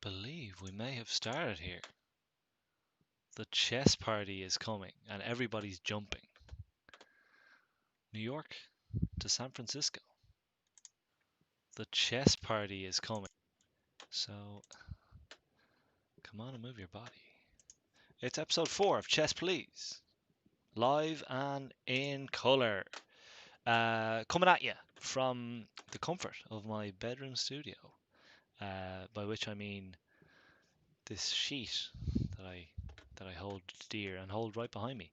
believe we may have started here. The chess party is coming and everybody's jumping. New York to San Francisco. The chess party is coming. So, come on and move your body. It's episode 4 of Chess Please. Live and in colour. Coming at you from the comfort of my bedroom studio. By which I mean this sheet that I hold dear and hold right behind me.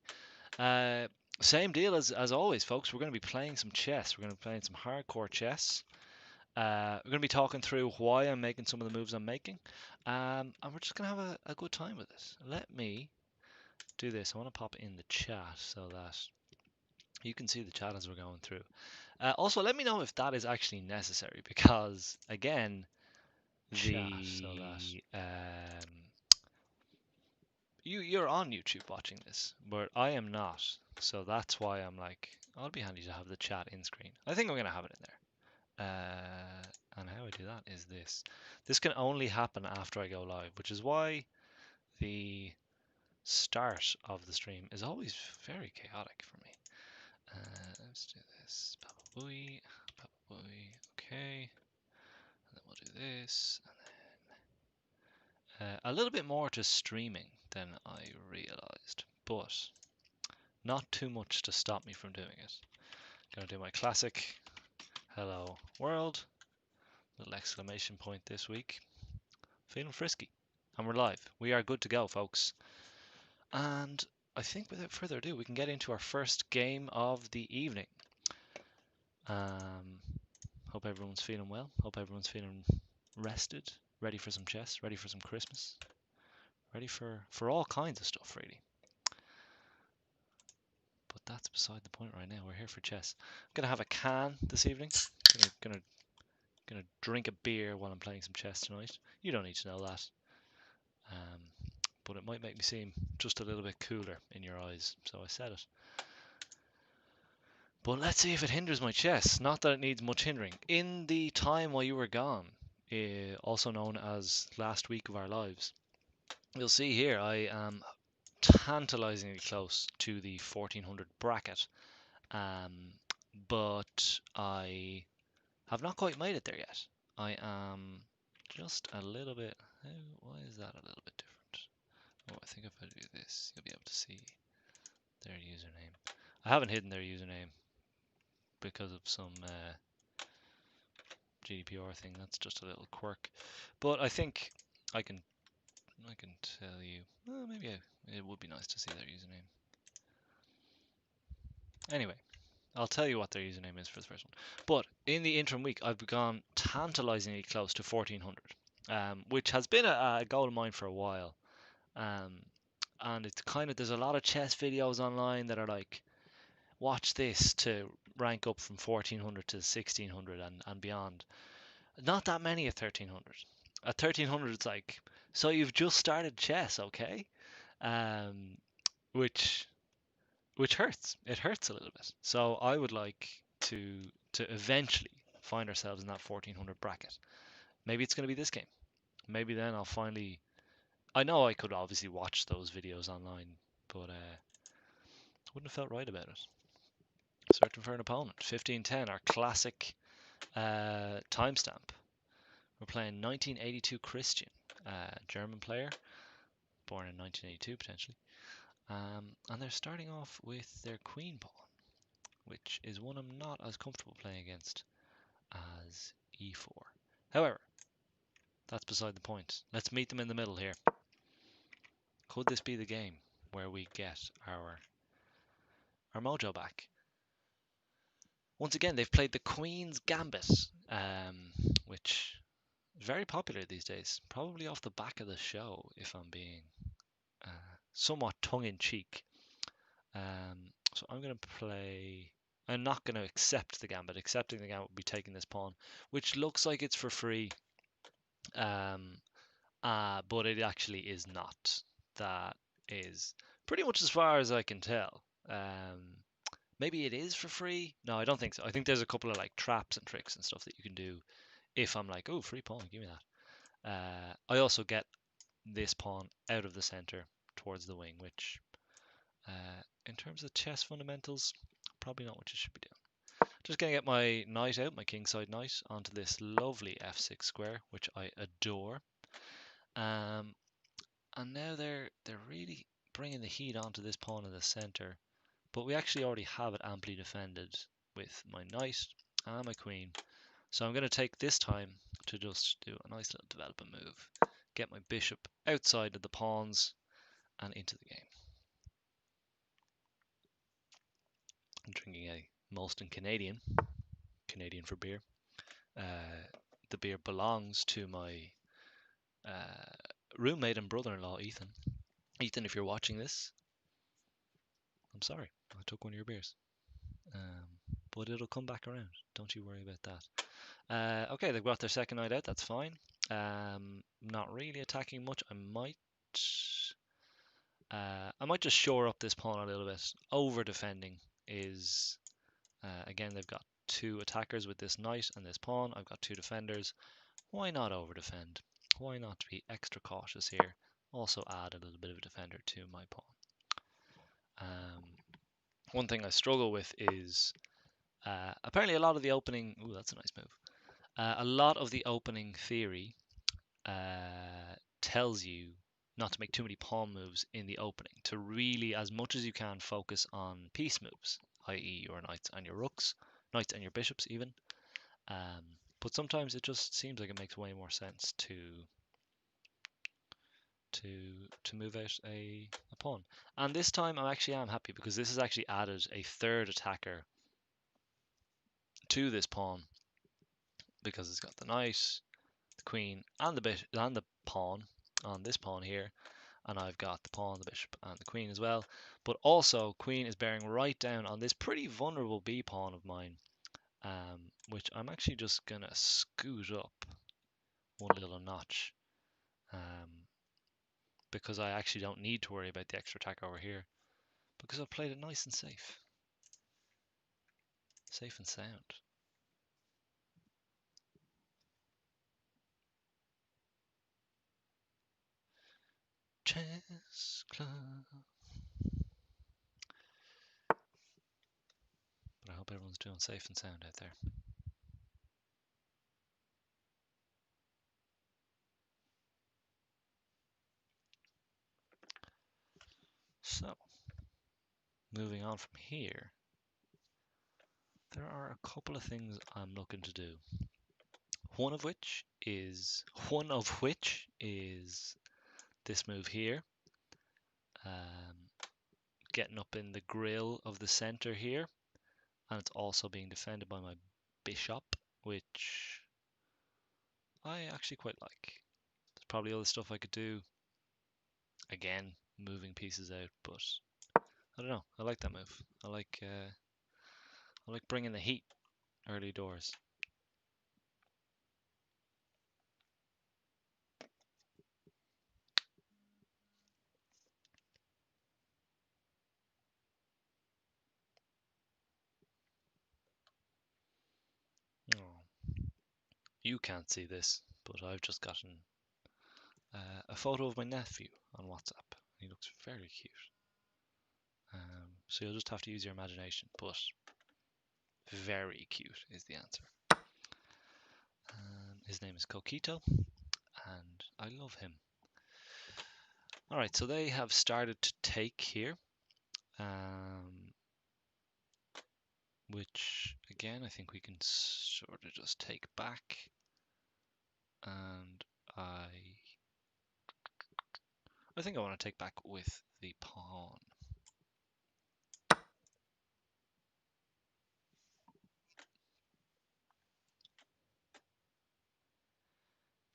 Same deal as always, folks. We're going to be playing some chess. We're going to be playing some hardcore chess. We're going to be talking through why I'm making some of the moves I'm making. And we're just going to have a good time with this. Let me do this. I want to pop in the chat so that you can see the chat as we're going through. Also, let me know if that is actually necessary because, again, you're on YouTube watching this, but I am not. So that's why I'm like, I'll be handy to have the chat in screen. I think I'm going to have it in there. And how I do that is this. This can only happen after I go live, which is why the start of the stream is always very chaotic for me. Let's do this. Papa Booey, okay. And then we'll do this. And then a little bit more to streaming than I realized, but not too much to stop me from doing it. Gonna do my classic hello world. Little exclamation point this week. Feeling frisky. And we're live. We are good to go, folks. And I think without further ado, we can get into our first game of the evening. Hope everyone's feeling well. Hope everyone's feeling rested. Ready for some chess. Ready for some Christmas. Ready for all kinds of stuff, really. But that's beside the point right now. We're here for chess. I'm going to have a can this evening. Gonna drink a beer while I'm playing some chess tonight. You don't need to know that. But it might make me seem just a little bit cooler in your eyes, so I said it. But let's see if it hinders my chess. Not that it needs much hindering. In the time while you were gone, also known as last week of our lives, you'll see here I am tantalizingly close to the 1400 bracket, but I have not quite made it there yet. I am just a little bit. Why is that a little bit different? Oh, I think if I do this, you'll be able to see their username. I haven't hidden their username because of some GDPR thing. That's just a little quirk. But I think I can tell you. Well, maybe it would be nice to see their username. Anyway, I'll tell you what their username is for the first one. But in the interim week, I've gone tantalizingly close to 1400, which has been a goal of mine for a while. And it's kind of, there's a lot of chess videos online that are like, watch this to rank up from 1400 to 1600 and beyond. Not that many at 1300. At 1300, it's like, so you've just started chess, okay? Which hurts. It hurts a little bit. So I would like to eventually find ourselves in that 1400 bracket. Maybe it's going to be this game. Maybe then I'll finally. I know I could obviously watch those videos online, but wouldn't have felt right about it. Searching for an opponent. 1510, our classic timestamp. We're playing 1982 Christian, German player, born in 1982 potentially. And they're starting off with their queen pawn, which is one I'm not as comfortable playing against as e4. However, that's beside the point. Let's meet them in the middle here. Could this be the game where we get our mojo back? Once again, they've played the Queen's Gambit, which is very popular these days. Probably off the back of the show, if I'm being somewhat tongue-in-cheek. So I'm going to play. I'm not going to accept the gambit. Accepting the gambit would be taking this pawn, which looks like it's for free, but it actually is not. That is pretty much as far as I can tell. Maybe it is for free. No, I don't think so. I think there's a couple of like traps and tricks and stuff that you can do if I'm like, oh, free pawn, give me that. I also get this pawn out of the center towards the wing, which in terms of chess fundamentals, probably not what you should be doing. Just going to get my knight out, my kingside knight, onto this lovely f6 square, which I adore. And now they're really bringing the heat onto this pawn in the center, but we actually already have it amply defended with my knight and my queen. So I'm going to take this time to just do a nice little development move, get my bishop outside of the pawns and into the game. I'm drinking a Molson Canadian for beer. The beer belongs to my roommate and brother-in-law, Ethan. Ethan, if you're watching this, I'm sorry, I took one of your beers. But it'll come back around. Don't you worry about that. Okay, they've got their second knight out. That's fine. Not really attacking much. I might just shore up this pawn a little bit. Over defending is again, they've got two attackers with this knight and this pawn. I've got two defenders. Why not over defend? Why not be extra cautious here? Also add a little bit of a defender to my pawn. One thing I struggle with is apparently a lot of the opening. Ooh, that's a nice move. A lot of the opening theory tells you not to make too many pawn moves in the opening, to really, as much as you can, focus on piece moves, i.e. your knights and your rooks, knights and your bishops even. But sometimes it just seems like it makes way more sense to move out a pawn. And this time I actually am happy because this has actually added a third attacker to this pawn, because it's got the knight, the queen, and the bishop and the pawn on this pawn here, and I've got the pawn, the bishop, and the queen as well. But also, queen is bearing right down on this pretty vulnerable b pawn of mine, which I'm actually just gonna scoot up one little notch, because I actually don't need to worry about the extra attack over here, because I've played it nice and safe and sound. Chess club. But I hope everyone's doing safe and sound out there. So, moving on from here, there are a couple of things I'm looking to do. One of which is this move here, getting up in the grill of the center here, and it's also being defended by my bishop, which I actually quite like. There's probably other stuff I could do. Again, moving pieces out, but I don't know. I like that move. I like bringing the heat early doors. Oh, you can't see this, but I've just gotten a photo of my nephew on WhatsApp. He looks very cute. So you'll just have to use your imagination, but very cute is the answer. His name is Coquito, and I love him. Alright, so they have started to take here, which again I think we can sort of just take back, and I think I want to take back with the pawn.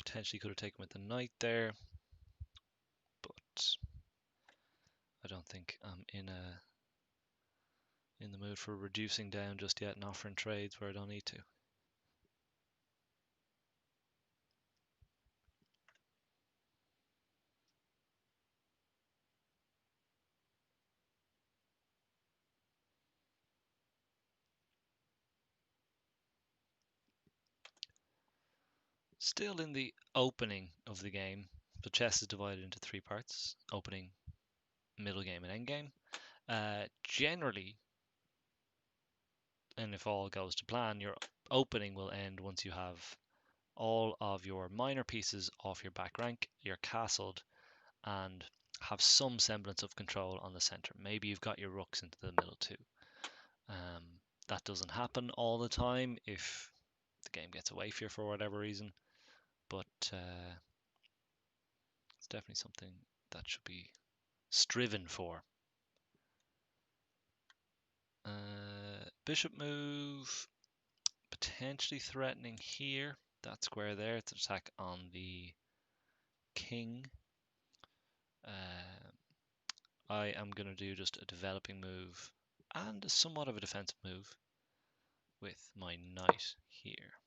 Potentially could have taken with the knight there, but I don't think I'm in the mood for reducing down just yet and offering trades where I don't need to. Still in the opening of the game, the chess is divided into 3 parts: opening, middle game, and end game. Generally, and if all goes to plan, your opening will end once you have all of your minor pieces off your back rank, you're castled, and have some semblance of control on the center. Maybe you've got your rooks into the middle too. That doesn't happen all the time if the game gets away from you for whatever reason, but it's definitely something that should be striven for. Bishop move, potentially threatening here. That square there, it's an attack on the king. I am going to do just a developing move and somewhat of a defensive move with my knight here.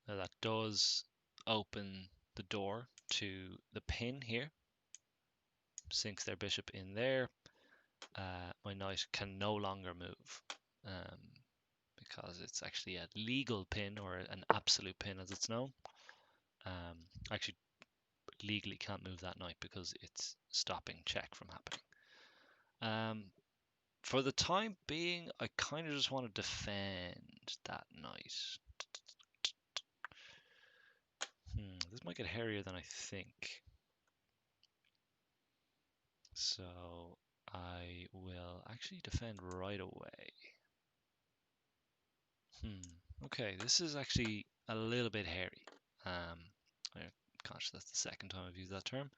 Now that does open the door to the pin here. Sinks their bishop in there. My knight can no longer move because it's actually a legal pin, or an absolute pin as it's known. Actually, legally can't move that knight because it's stopping check from happening. For the time being, I kind of just want to defend that knight. This might get hairier than I think. So I will actually defend right away. Okay, this is actually a little bit hairy. I'm conscious that's the second time I've used that term.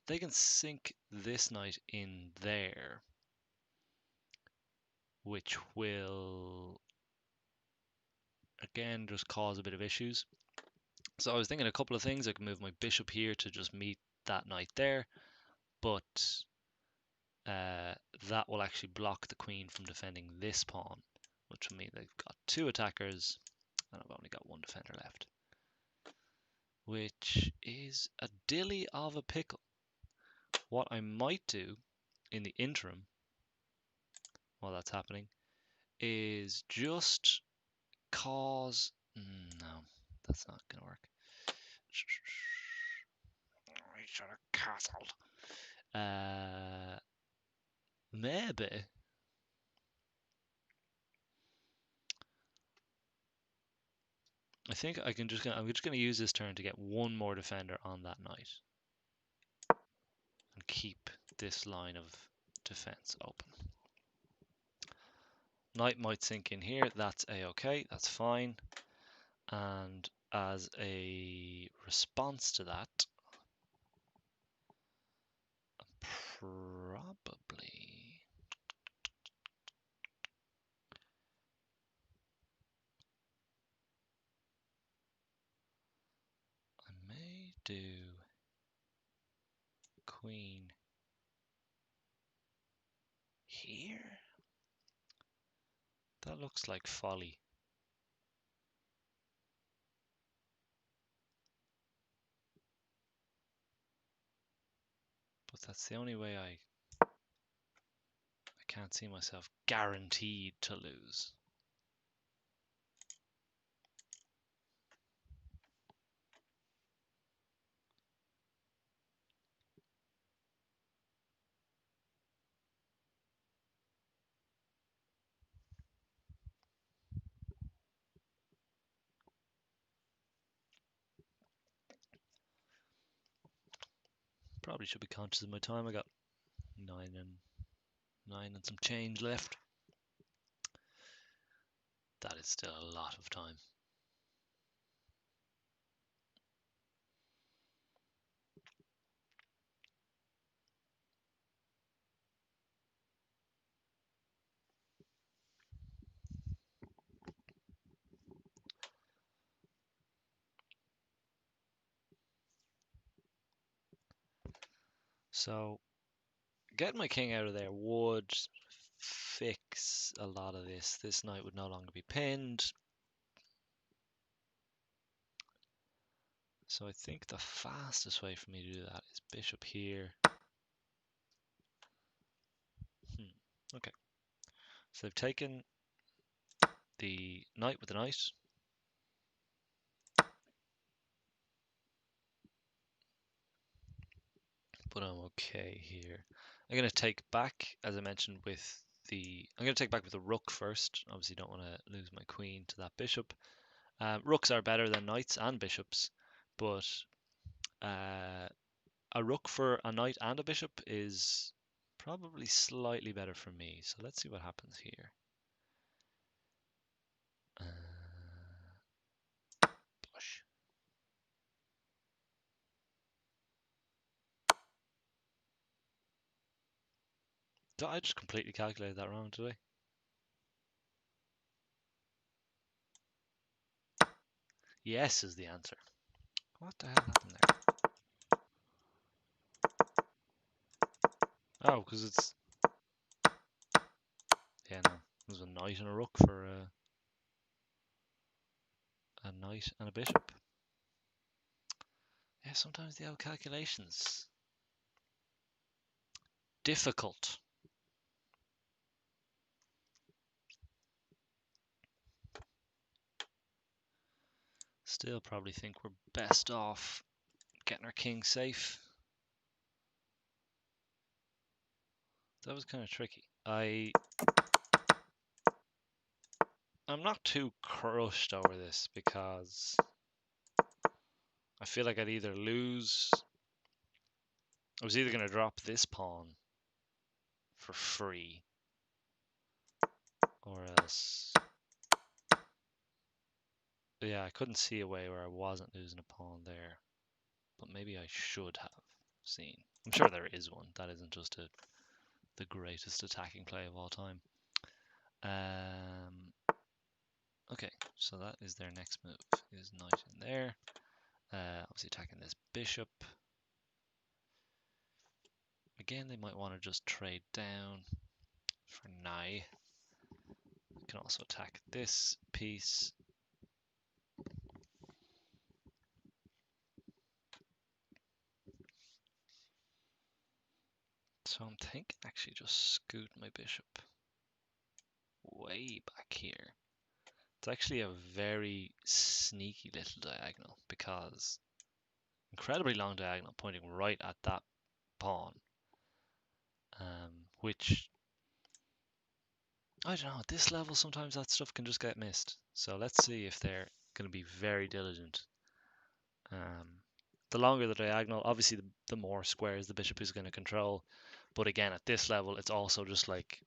They can sink this knight in there, which will again just cause a bit of issues. So I was thinking a couple of things. I can move my bishop here to just meet that knight there, but that will actually block the queen from defending this pawn, which will mean they've got 2 attackers and I've only got 1 defender left, which is a dilly of a pickle. What I might do in the interim while that's happening is just cause... No, that's not going to work. We should have castled. Maybe. I think I'm just gonna use this turn to get 1 more defender on that knight and keep this line of defense open. Knight might sink in here. That's a-okay. That's fine. And as a response to that, probably I may do queen here. That looks like folly. But that's the only way I can't see myself guaranteed to lose. Probably should be conscious of my time. I got 9 and some change left. That is still a lot of time. So getting my king out of there would fix a lot of this. This knight would no longer be pinned. So I think the fastest way for me to do that is bishop here. Okay. So they've taken the knight with the knight. But I'm okay here. I'm going to take back, as I mentioned, with I'm going to take back with the rook first. Obviously, don't want to lose my queen to that bishop. Rooks are better than knights and bishops, but a rook for a knight and a bishop is probably slightly better for me. So let's see what happens here. Push. Did I just completely calculated that wrong today? Yes is the answer. What the hell happened there? Oh, because it's... Yeah, no. There's a knight and a rook for a knight and a bishop. Yeah, sometimes the old calculations. Difficult. Still probably think we're best off getting our king safe. That was kind of tricky. I'm not too crushed over this because I feel like I'd either lose... I was either going to drop this pawn for free or else... Yeah, I couldn't see a way where I wasn't losing a pawn there. But maybe I should have seen. I'm sure there is one. That isn't just the greatest attacking play of all time. Okay, so that is their next move. Is knight in there. Obviously attacking this bishop. Again, they might want to just trade down for now. You can also attack this piece. So I'm thinking actually just scoot my bishop way back here. It's actually a very sneaky little diagonal because incredibly long diagonal pointing right at that pawn, which I don't know, at this level sometimes that stuff can just get missed. So let's see if they're going to be very diligent. The longer the diagonal, obviously the more squares the bishop is going to control. But again, at this level, it's also just like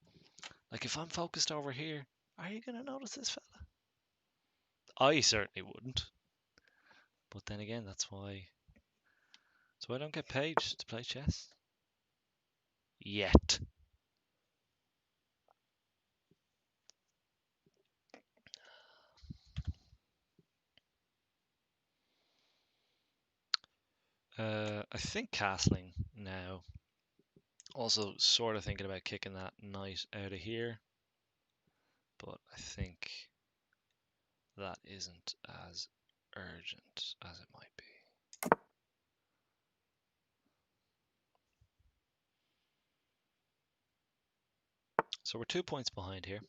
if I'm focused over here, are you going to notice this fella? I certainly wouldn't. But then again, that's why I don't get paid to play chess. Yet. I think castling now. Also, sort of thinking about kicking that knight out of here, but I think that isn't as urgent as it might be. So we're 2 points behind here.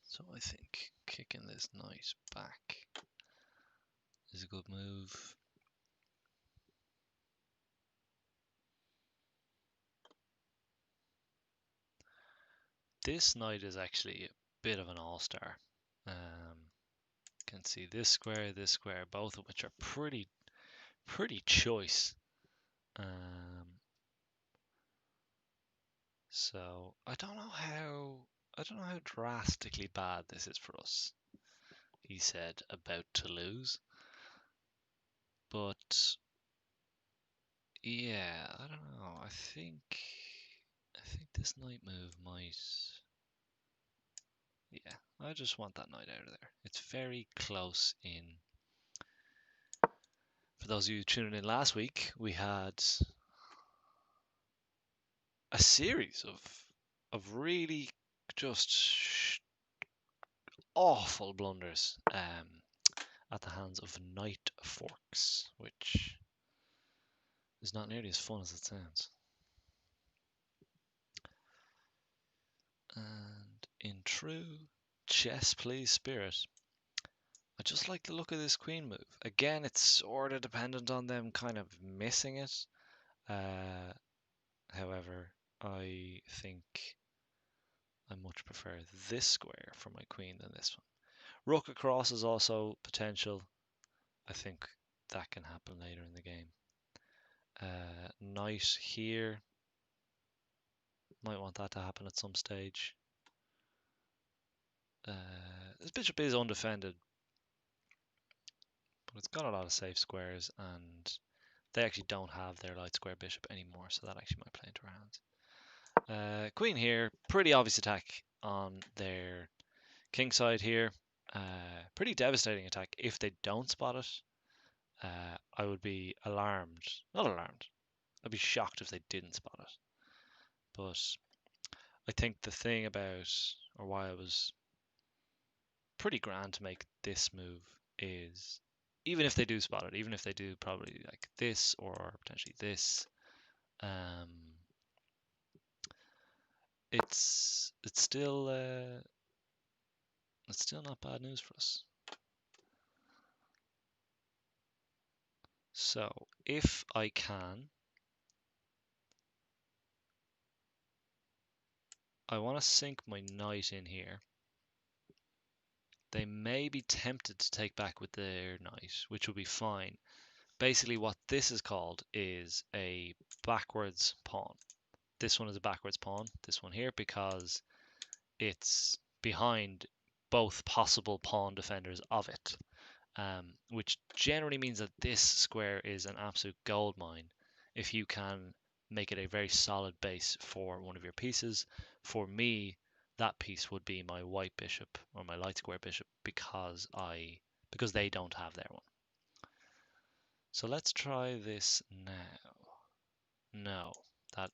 So I think kicking this knight back is a good move. This knight is actually a bit of an all-star. You can see this square, both of which are pretty choice. So I don't know how drastically bad this is for us. He said about to lose. But yeah, I don't know. I think this knight move might... Yeah, I just want that knight out of there. It's very close in For those of you tuning in last week, we had a series of really just awful blunders at the hands of Knight Forks, which is not nearly as fun as it sounds. And in true chess please spirit, I just like the look of this queen move. Again, it's sort of dependent on them kind of missing it. However, I think I much prefer this square for my queen than this one. Rook across is also potential. I think that can happen later in the game. Knight here. Might want that to happen at some stage. This bishop is undefended, but it's got a lot of safe squares, and they actually don't have their light square bishop anymore, so that actually might play into our hands. Queen here, pretty obvious attack on their king side here. Pretty devastating attack if they don't spot it. I would be alarmed. Not alarmed. I'd be shocked if they didn't spot it. But I think the thing about, or why I was pretty grand to make this move is, even if they do spot it, even if they do probably like this or potentially this, it's still not bad news for us. So if I can, I want to sink my knight in here. They may be tempted to take back with their knight, which will be fine. Basically, what this is called is a backwards pawn. This one is a backwards pawn, this one here, because it's behind both possible pawn defenders of it, which generally means that this square is an absolute gold mine if you can make it a very solid base for one of your pieces. For me, that piece would be my white bishop or my light square bishop because they don't have their one. So let's try this now. No,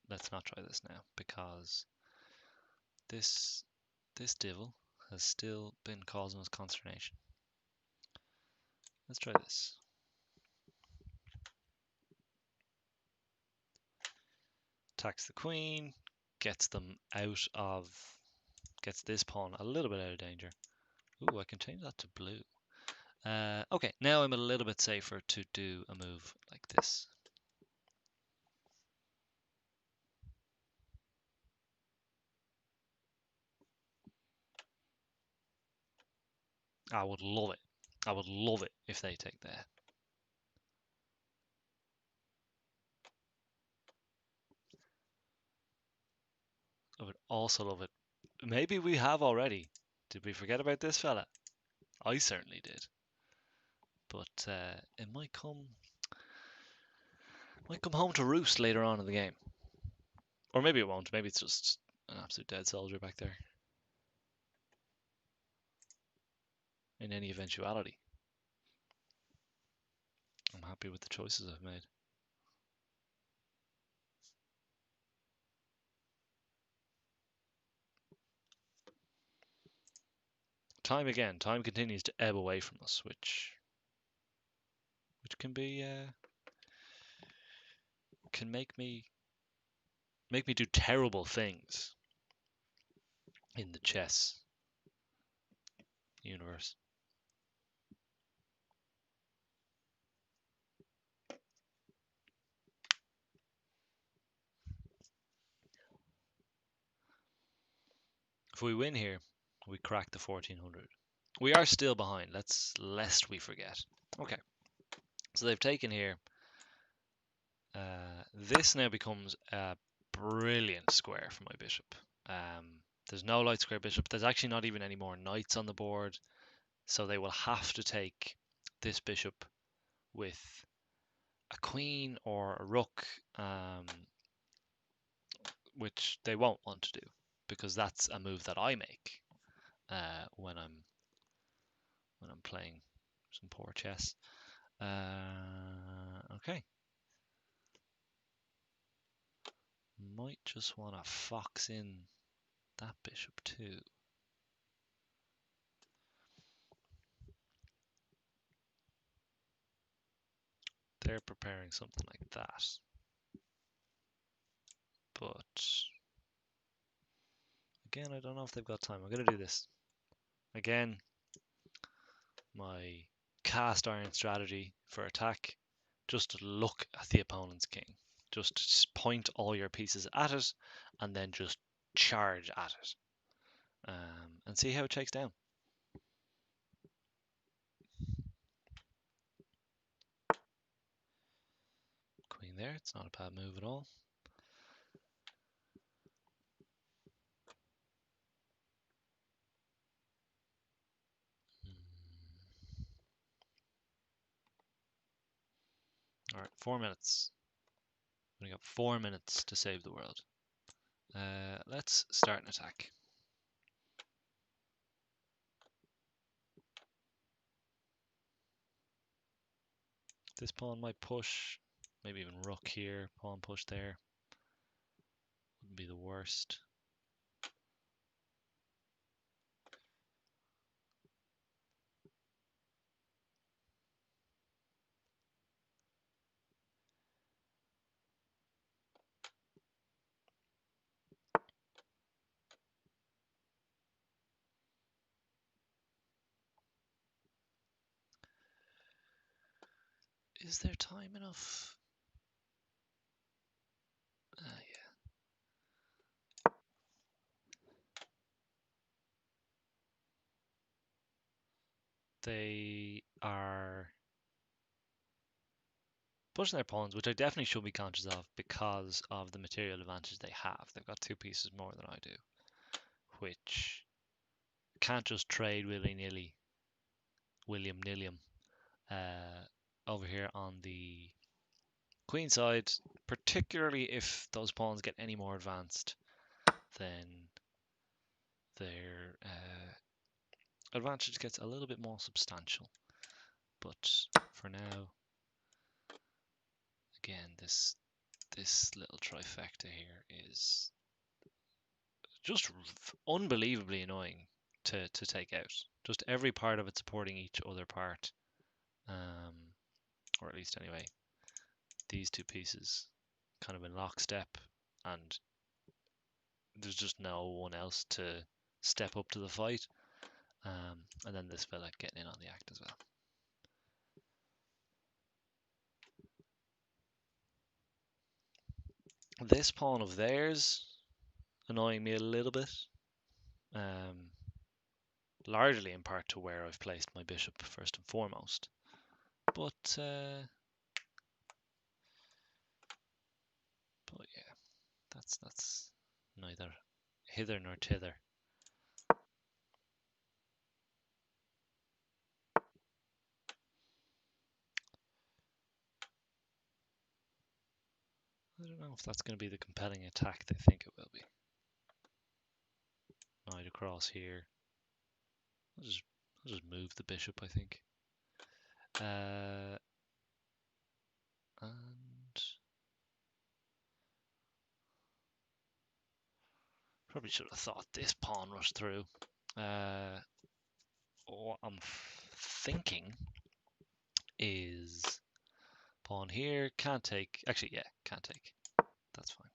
let's not try this now because this devil has still been causing us consternation. Let's try this. Attacks the queen, gets this pawn a little bit out of danger. Ooh, I can change that to blue. Okay, now I'm a little bit safer to do a move like this. I would love it. I would love it if they take that. I would also love it. Maybe we have already. Did we forget about this fella? I certainly did. But it might come home to roost later on in the game. Or maybe it won't. Maybe it's just an absolute dead soldier back there. In any eventuality, I'm happy with the choices I've made. Time continues to ebb away from us, which can be can make me do terrible things in the chess universe. If we win here, we crack the 1400. We are still behind. Lest we forget. Okay, so they've taken here. This now becomes a brilliant square for my bishop. There's no light square bishop. There's actually not even any more knights on the board. So they will have to take this bishop with a queen or a rook, which they won't want to do because that's a move that I make when I'm playing some poor chess. Okay. Might just want to fox in that bishop too. They're preparing something like that. But again, I don't know if they've got time. I'm going to do this. Again, my cast iron strategy for attack. Just look at the opponent's king. Just point all your pieces at it and then just charge at it. And see how it takes down. Queen there, it's not a bad move at all. Alright, 4 minutes. We got 4 minutes to save the world. Let's start an attack. This pawn might push, maybe even rook here, pawn push there. Wouldn't be the worst. Is there time enough? Yeah. They are pushing their pawns, which I definitely should be conscious of because of the material advantage they have. They've got 2 pieces more than I do, which can't just trade willy-nilly, William-nilliam, over here on the queen side, particularly if those pawns get any more advanced, then their advantage gets a little bit more substantial. But for now, again, this little trifecta here is just unbelievably annoying to take out. Just every part of it supporting each other part, or at least anyway, these 2 pieces kind of in lockstep, and there's just no one else to step up to the fight. And then this fella getting in on the act as well. This pawn of theirs annoying me a little bit, largely in part to where I've placed my bishop first and foremost. But yeah, that's neither hither nor thither. I don't know if that's going to be the compelling attack they think it will be. Knight across here. I'll just move the bishop, I think. And probably should have thought this pawn rushed through. What I'm thinking is pawn here, can't take. Actually, yeah, can't take. That's fine.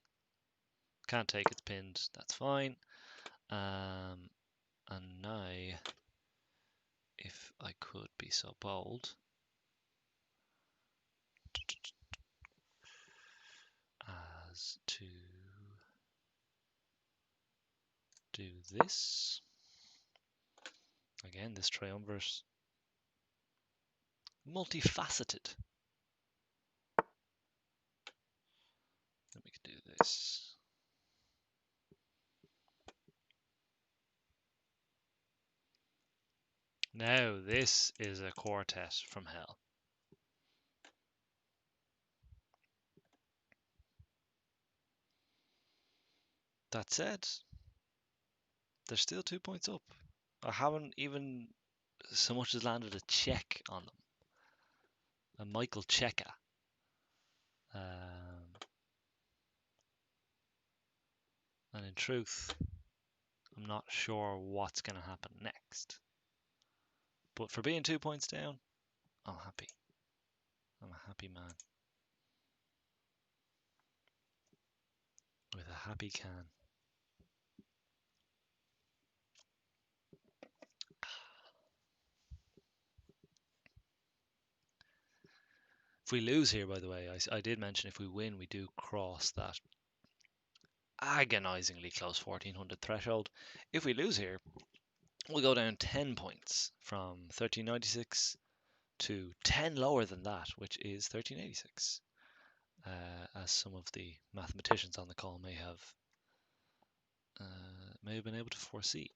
Can't take, it's pinned. That's fine. And now, if I could be so bold as to do this. Again, this triumvirate. Multifaceted. Then we can do this. Now, this is a quartet from hell. That said, they're still 2 points up. I haven't even so much as landed a check on them. a Michael Checa. And in truth, I'm not sure what's going to happen next. But for being 2 points down, I'm happy. I'm a happy man. With a happy can. If we lose here, by the way, I did mention if we win, we do cross that agonizingly close 1400 threshold. If we lose here, we'll go down 10 points from 1396 to 10 lower than that, which is 1386, as some of the mathematicians on the call may have been able to foresee.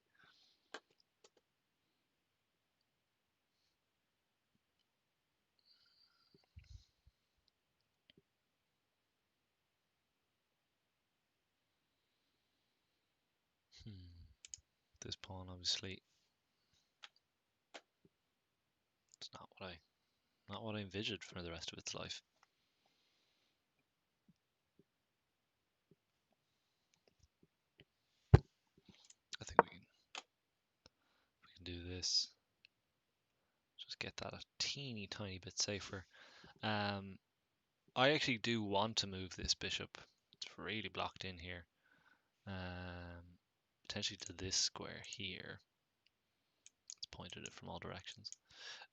This pawn, obviously, it's not what I envisioned for the rest of its life. I think we can do this. Just get that a teeny tiny bit safer. I actually do want to move this bishop. It's really blocked in here. Potentially to this square here. It's pointed it from all directions.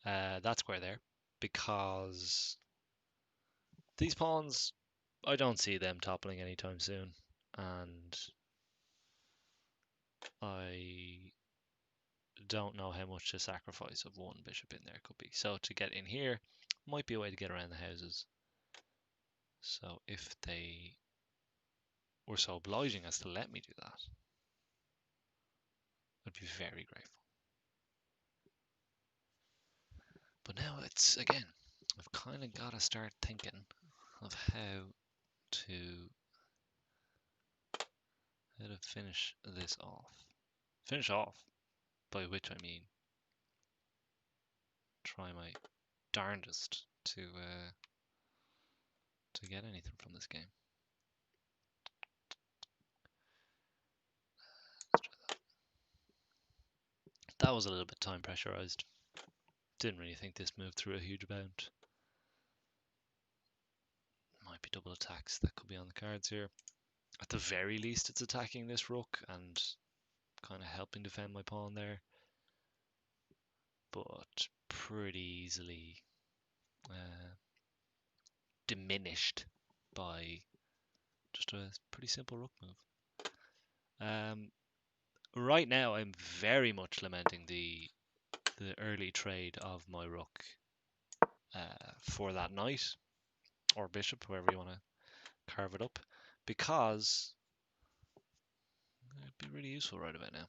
That square there, because these pawns, I don't see them toppling anytime soon, and I don't know how much the sacrifice of one bishop in there could be. So to get in here might be a way to get around the houses. So if they were so obliging as to let me do that, I'd be very grateful. But now it's, again, I've kind of got to start thinking of how to finish this off. Finish off, by which I mean try my darndest to get anything from this game. Let's try that. That was a little bit time pressurized. Didn't really think this moved through a huge amount. Might be double attacks that could be on the cards here. At the very least, it's attacking this rook and kind of helping defend my pawn there. But pretty easily diminished by just a pretty simple rook move. Right now, I'm very much lamenting the early trade of my rook for that knight or bishop, however you want to carve it up, because it'd be really useful right about now.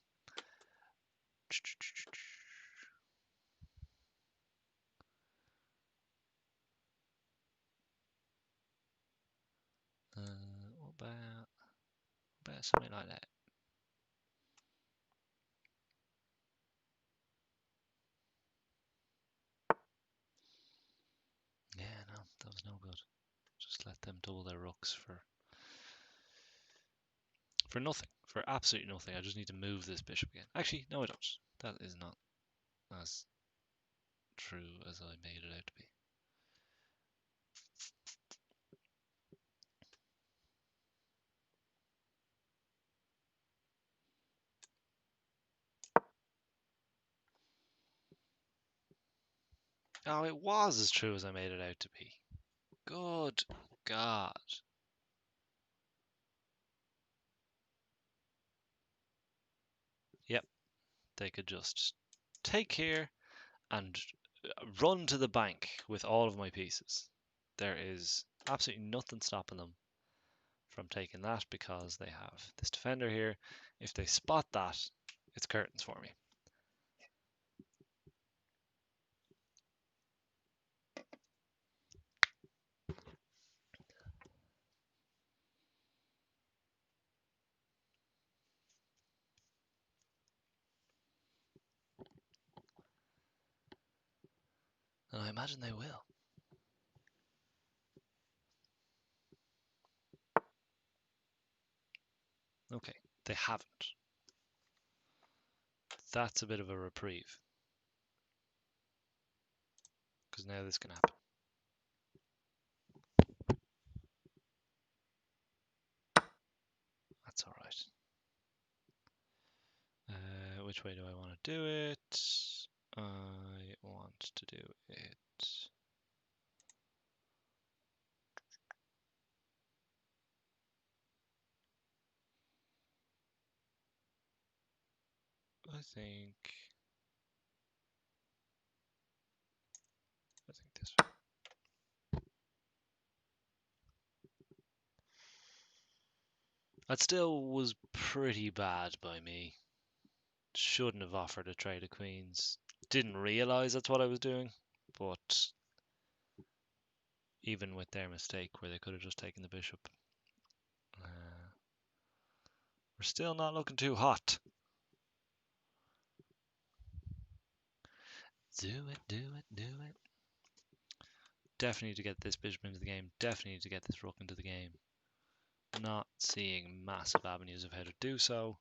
What about something like that? Yeah, no, that was no good. Just let them double their rooks for nothing, for absolutely nothing. I just need to move this bishop again. Actually, no, I don't. That is not as true as I made it out to be. Oh, it was as true as I made it out to be. Good God. Yep, they could just take here and run to the bank with all of my pieces. There is absolutely nothing stopping them from taking that because they have this defender here. If they spot that, it's curtains for me. And I imagine they will. Okay, they haven't. That's a bit of a reprieve. Because now this can happen. That's alright. Which way do I want to do it? I want to do it. I think this way. That still was pretty bad by me. Shouldn't have offered a trade of queens. Didn't realise that's what I was doing, but even with their mistake where they could have just taken the bishop, we're still not looking too hot. Do it, do it, do it. Definitely need to get this bishop into the game. Definitely need to get this rook into the game. Not seeing massive avenues of how to do so.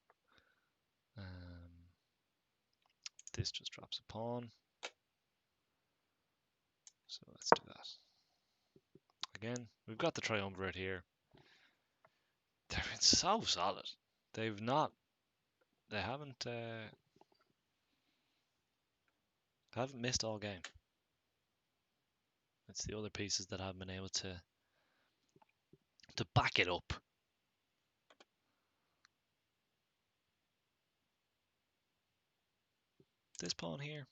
This just drops a pawn. So let's do that. Again, we've got the triumvirate here. They've been so solid. They've not. They haven't missed all game. It's the other pieces that haven't been able to back it up. This pawn here,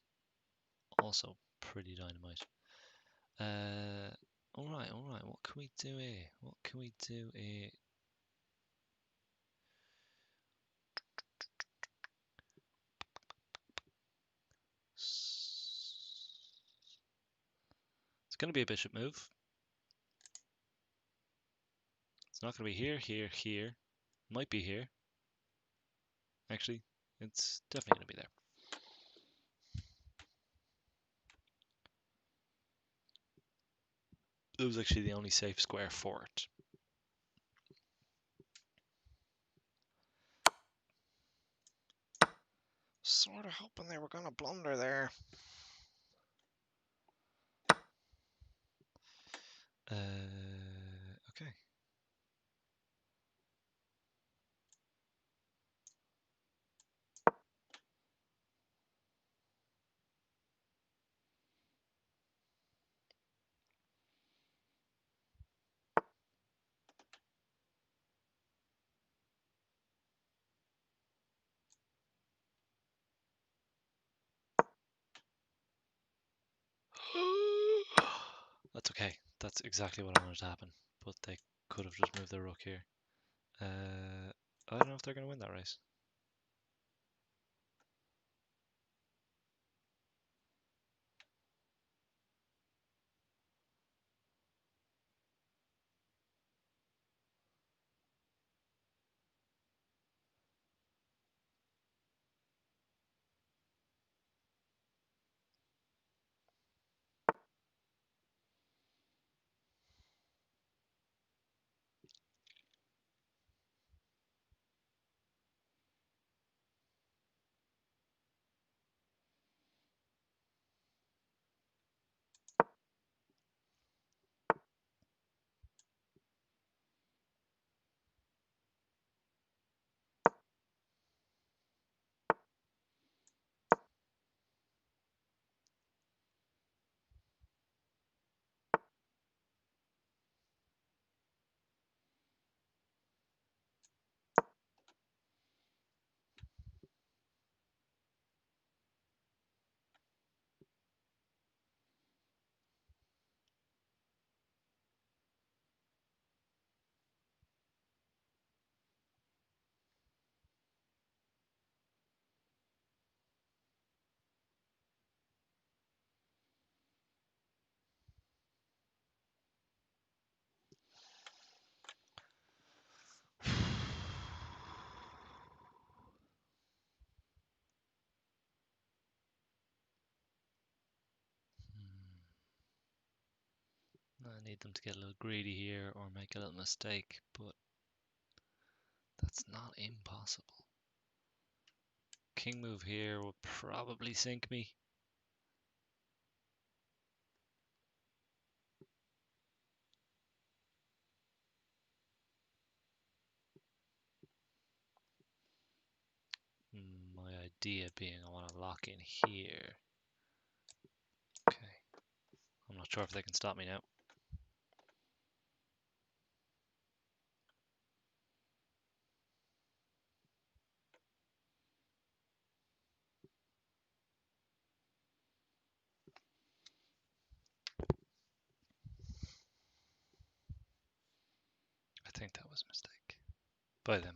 also pretty dynamite. All right. What can we do here? What can we do here? It's going to be a bishop move. It's not going to be here, here, here. Might be here. Actually, it's definitely going to be there. It was actually the only safe square for it. Sort of hoping they were going to blunder there. Okay. That's okay. That's exactly what I wanted to happen. But they could have just moved their rook here. I don't know if they're going to win that race. I need them to get a little greedy here or make a little mistake, but That's not impossible. King move here will probably sink me. My idea being I want to lock in here. Okay. I'm not sure if they can stop me now. I think that was a mistake by them.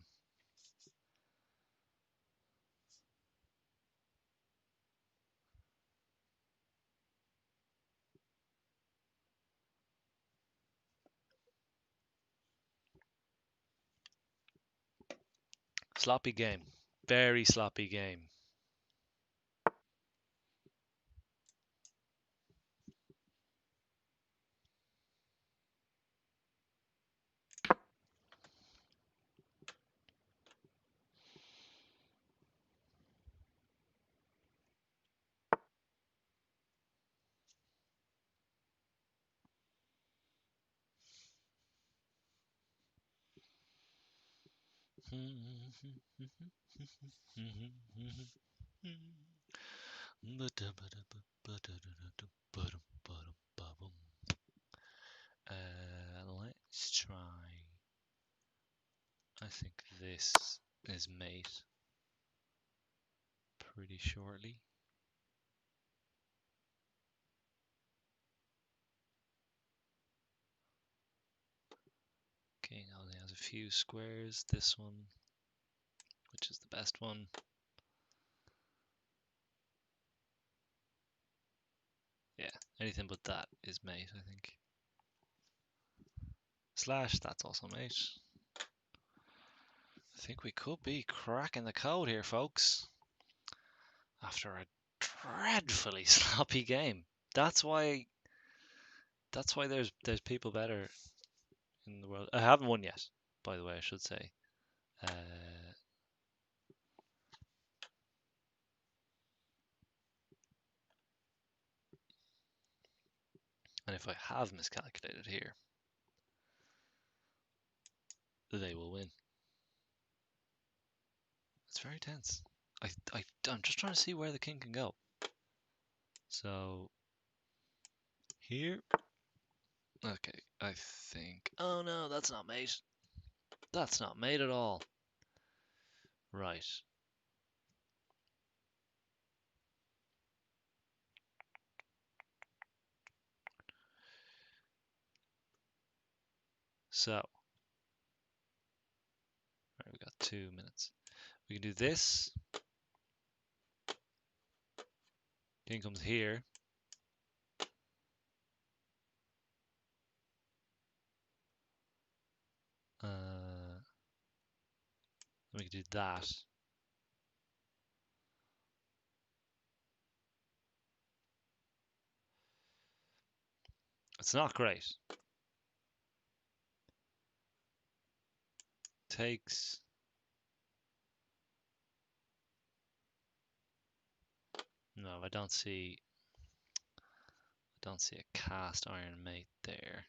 Sloppy game. Very sloppy game. Let's try. I think this is mate pretty shortly. King only has a few squares. This one, which is the best one. Yeah, anything but that is mate, I think. Slash, that's also mate. I think we could be cracking the code here, folks. After a dreadfully sloppy game. That's why there's people better in the world. I haven't won yet, by the way, I should say. And if I have miscalculated here, they will win. It's very tense. I'm just trying to see where the king can go. So here. Okay, I think. Oh no, that's not mate. That's not mate at all. Right. So, right, we got 2 minutes. We can do this. King comes here. We can do that. It's not great. Takes. No, I don't see a cast iron mate there.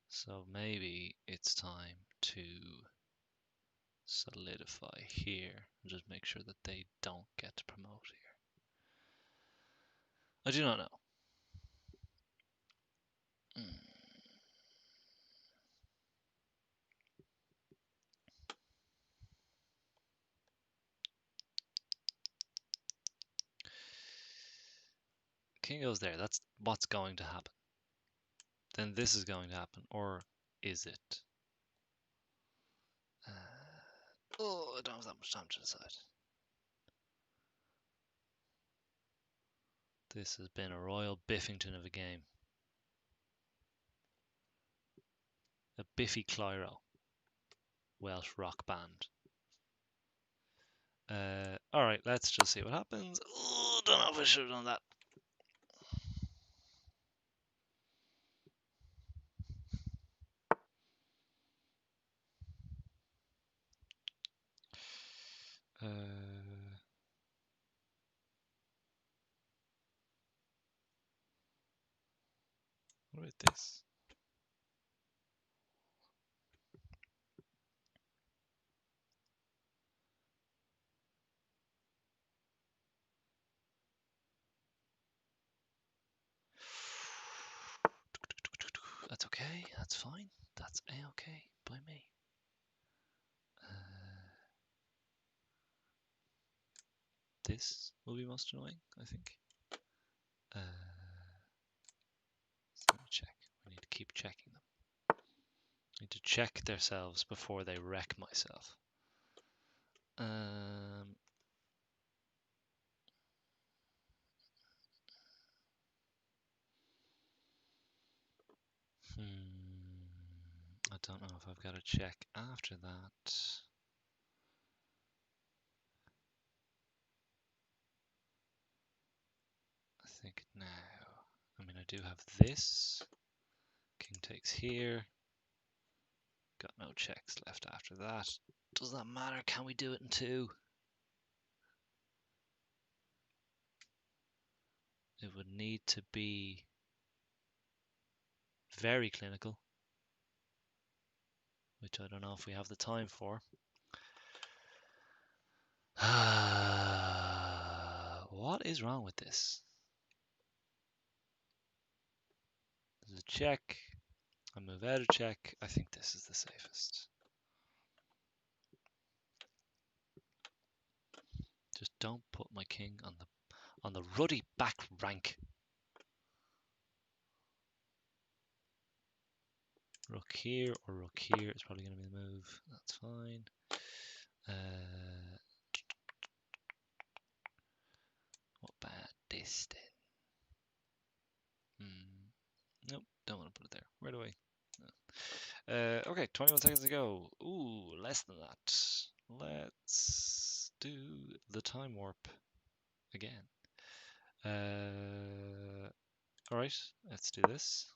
So maybe it's time to solidify here and just make sure that they don't get to promote here. I do not know. King goes there. That's what's going to happen. Then this is going to happen, or is it? Oh, I don't have that much time to decide. This has been a royal biffington of a game. A Biffy Clyro. Welsh rock band. Alright, let's just see what happens. Oh, don't know if I should have done that. What about this? That's okay. That's fine. That's a-okay by me. This will be most annoying, I think. So let me check. I need to keep checking them. I need to check themselves before they wreck myself. I don't know if I've got to check after that. I think now. I mean, I do have this. King takes here. Got no checks left after that. Does that matter? Can we do it in two? It would need to be very clinical, which I don't know if we have the time for. What is wrong with this? There's a check. I move out of check. I think this is the safest. Just don't put my king on the ruddy back rank. Rook here or rook here is probably going to be the move. That's fine. What about this then? Nope, don't want to put it there. Right away. No. Okay, 21 seconds to go. Ooh, less than that. Let's do the time warp again. Alright, let's do this.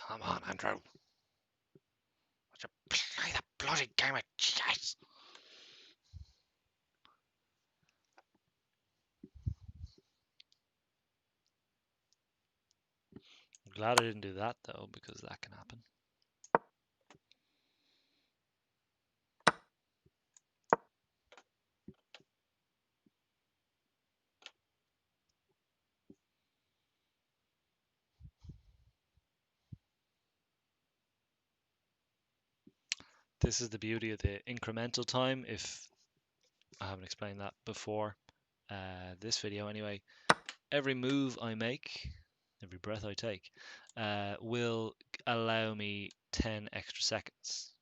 Come on, Andrew. Would you play the bloody game of chess? I'm glad I didn't do that though, because that can happen. This is the beauty of the incremental time. If I haven't explained that before, this video anyway, every move I make, every breath I take, will allow me 10 extra seconds.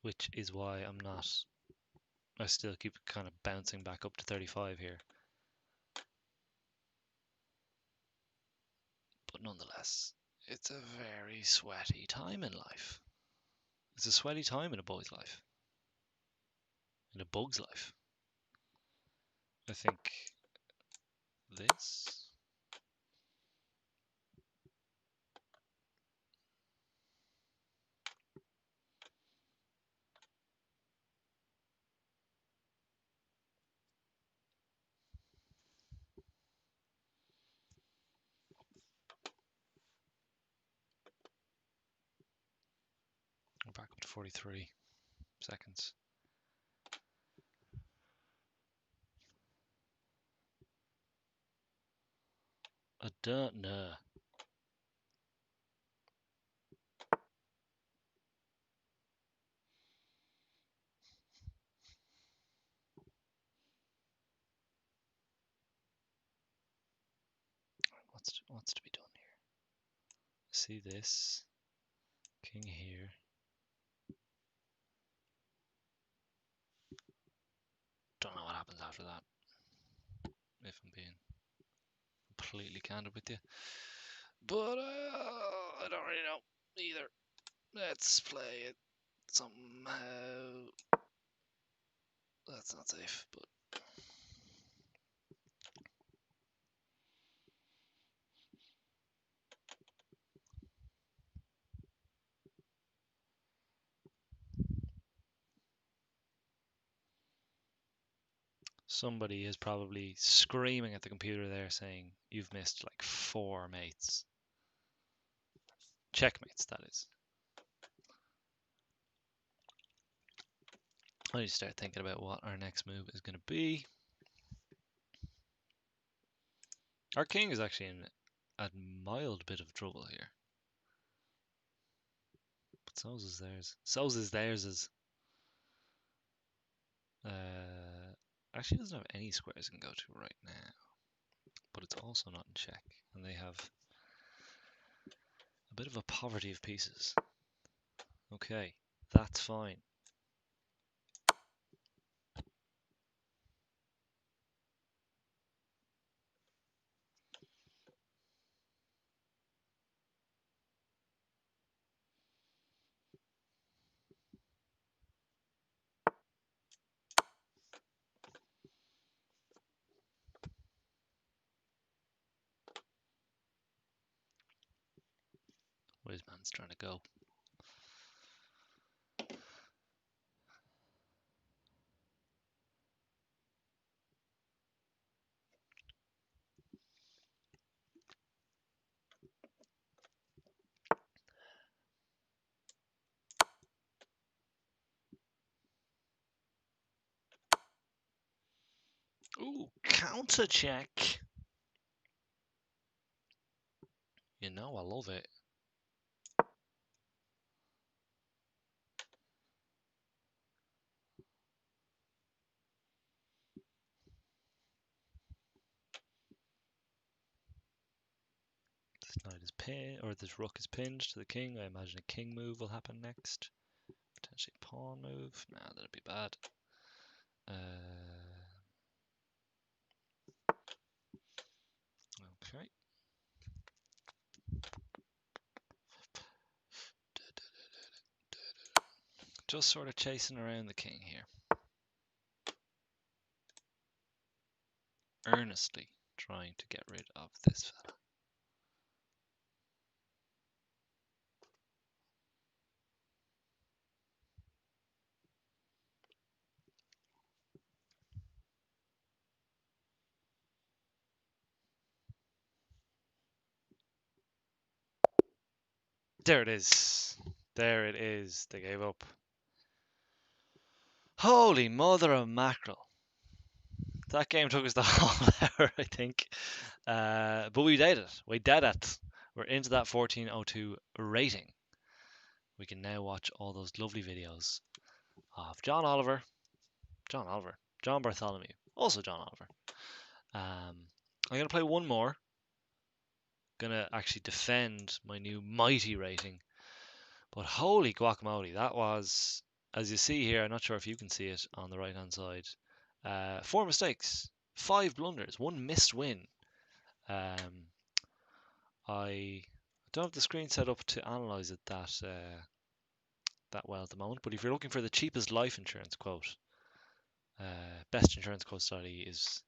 Which is why I still keep kind of bouncing back up to 35 here. But nonetheless, it's a very sweaty time in life. It's a sweaty time in a boy's life. In a bug's life. I think this. We're back up to 43 seconds. I don't know. What's to be done here? See this. King here. Don't know what happens after that, if I'm being completely candid with you. But I don't really know either. Let's play it somehow. That's not safe, but somebody is probably screaming at the computer there saying, you've missed like 4 mates. Checkmates, that is. I need to start thinking about what our next move is going to be. Our king is actually in a mild bit of trouble here. But so's is theirs. So's is theirs. Actually doesn't have any squares it can go to right now. But it's also not in check. And they have a bit of a poverty of pieces. Okay, that's fine. Where's man's trying to go? Ooh, counter check. You know I love it. This knight is pinned, or this rook is pinned to the king. I imagine a king move will happen next. Potentially pawn move. Nah, that'd be bad. Okay. Just sort of chasing around the king here. Earnestly trying to get rid of this fella. There it is. There it is. They gave up. Holy mother of mackerel. That game took us the whole hour, I think. But we did it. We did it. We're into that 1402 rating. We can now watch all those lovely videos of John Bartholomew, also John Oliver. I'm going to play one more. Going to actually defend my new mighty rating. But holy guacamole, that was, as you see here, I'm not sure if you can see it on the right hand side, 4 mistakes, 5 blunders, 1 missed win. I don't have the screen set up to analyze it that well at the moment, but if you're looking for the cheapest life insurance quote, bestinsurancequotes.ie is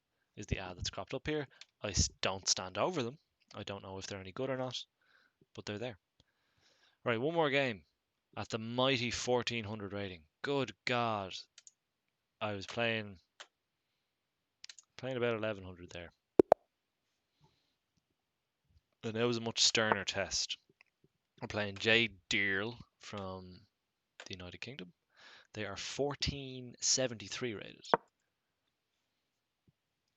the ad that's cropped up here. I don't stand over them. I don't know if they're any good or not, but they're there. Right, one more game at the mighty 1400 rating. Good God, I was playing about 1100 there, and that was a much sterner test. We're playing Jay Dearl from the United Kingdom. They are 1473 rated,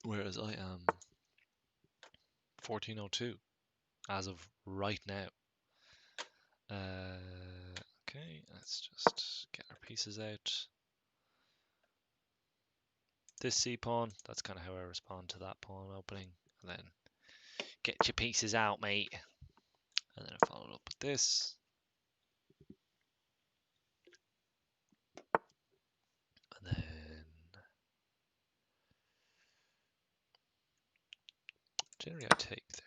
whereas I am 1402 as of right now. Okay, let's just get our pieces out. This C pawn, that's kind of how I respond to that pawn opening. And then get your pieces out, mate. And then I follow it up with this. Generally, I take there.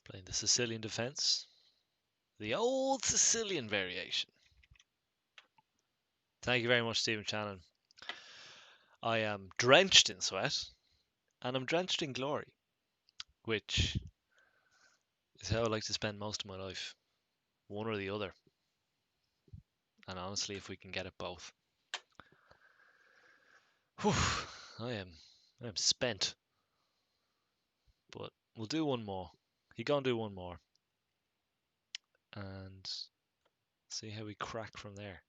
Playing the Sicilian defense. The old Sicilian variation. Thank you very much, Stephen Shannon. I am drenched in sweat, and I'm drenched in glory, which is how I like to spend most of my life. One or the other. And honestly, if we can get it both. Whew, I am spent. But we'll do one more. He gonna do one more. And see how we crack from there.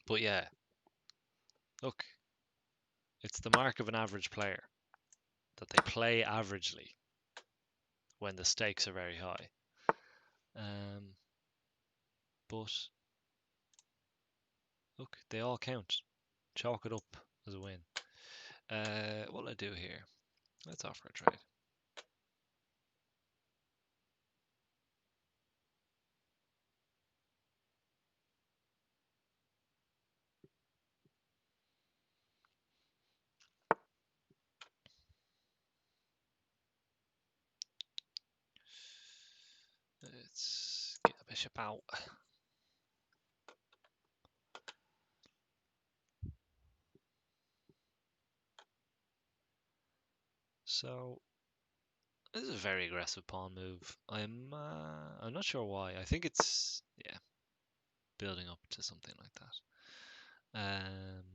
But yeah. Look, it's the mark of an average player that they play averagely when the stakes are very high. But look, they all count. Chalk it up as a win. What'll I do here? Let's offer a trade. Let's get the bishop out. So this is a very aggressive pawn move. I'm not sure why. I think it's building up to something like that. And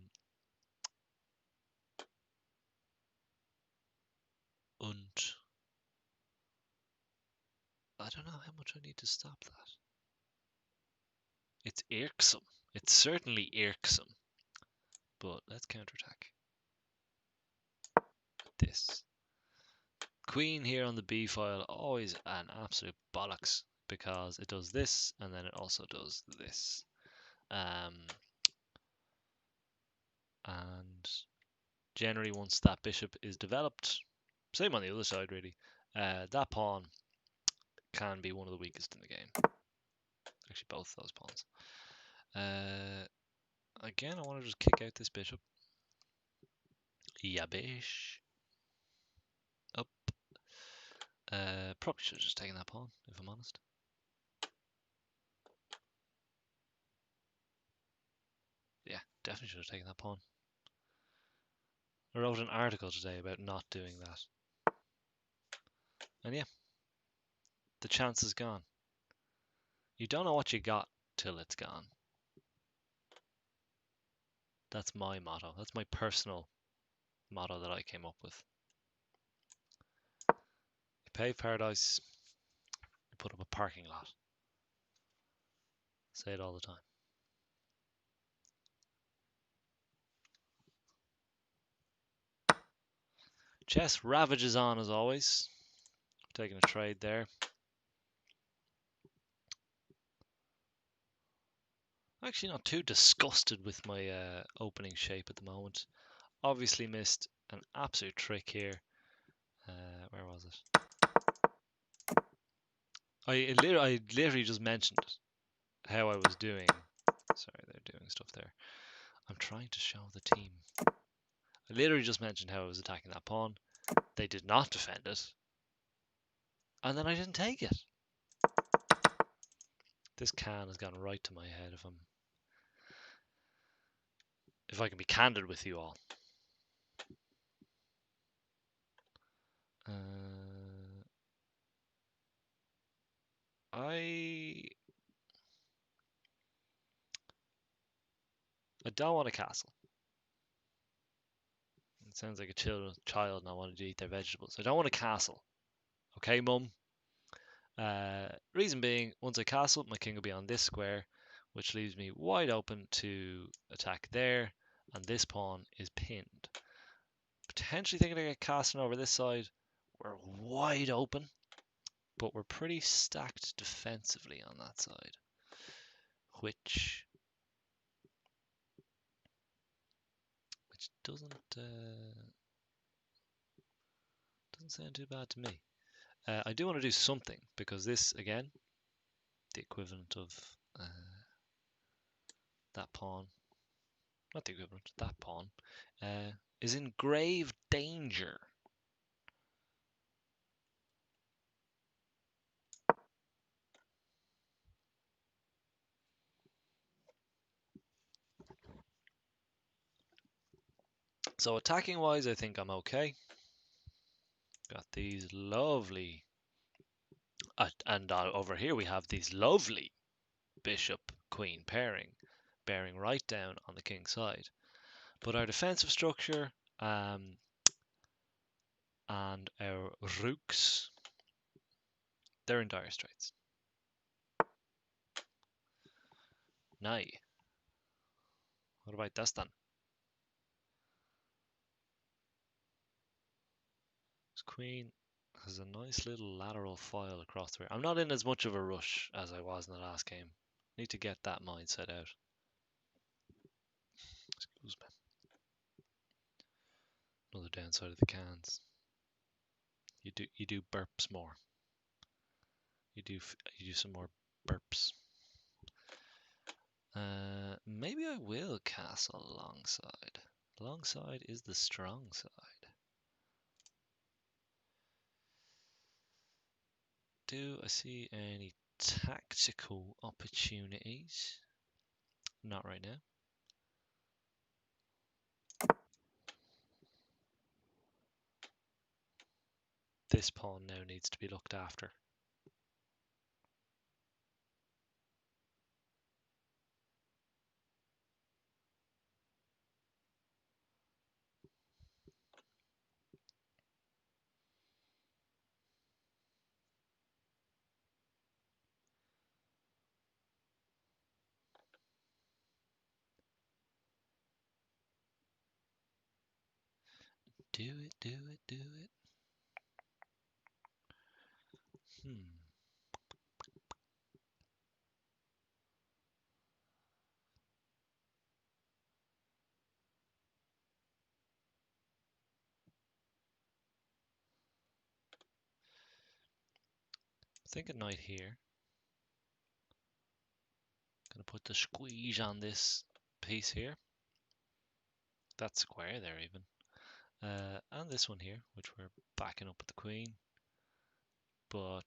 I don't know how much I need to stop that. It's irksome. It's certainly irksome. But let's counterattack. This. Queen here on the b file, always an absolute bollocks because it does this and then it also does this. And generally once that bishop is developed, same on the other side really, that pawn can be one of the weakest in the game. Actually both those pawns. Again, I want to just kick out this bishop. Yabish. Up. Probably should have just taken that pawn, if I'm honest. Yeah, definitely should have taken that pawn. I wrote an article today about not doing that. And yeah, the chance is gone. You don't know what you got till it's gone. That's my motto. That's my personal motto that I came up with. You pay paradise, you put up a parking lot. Say it all the time. Chess ravages on as always. Taking a trade there. I'm actually not too disgusted with my opening shape at the moment. Obviously missed an absolute trick here. Where was it? I literally just mentioned how I was doing. Sorry, they're doing stuff there. I'm trying to show the team. I literally just mentioned how I was attacking that pawn. They did not defend it. And then I didn't take it. This can has gone right to my head if I can be candid with you all. I don't want a castle. It sounds like a child not wanting to eat their vegetables. I don't want a castle. Okay, mum? Reason being, once I castle, my king will be on this square, which leaves me wide open to attack there, and this pawn is pinned. Potentially thinking to get castling over this side. We're wide open, but we're pretty stacked defensively on that side, which doesn't Doesn't sound too bad to me. I do want to do something because this, again, the equivalent of that pawn, not the equivalent, that pawn, is in grave danger. So attacking wise, I think I'm okay. Got these lovely, and over here we have these lovely bishop queen pairing, bearing right down on the king side. But our defensive structure and our rooks, they're in dire straits. Now, what about this then? This queen has a nice little lateral file across the rear. I'm not in as much of a rush as I was in the last game. Need to get that mindset out. Excuse me. Another downside of the cans. You do burps more. You do some more burps. Maybe I will castle alongside. Alongside is the strong side. Do I see any tactical opportunities? Not right now. This pawn now needs to be looked after. Do it, do it, do it. Think a knight here. Gonna put the squeeze on this piece here. That square there even. And this one here, which we're backing up with the queen. But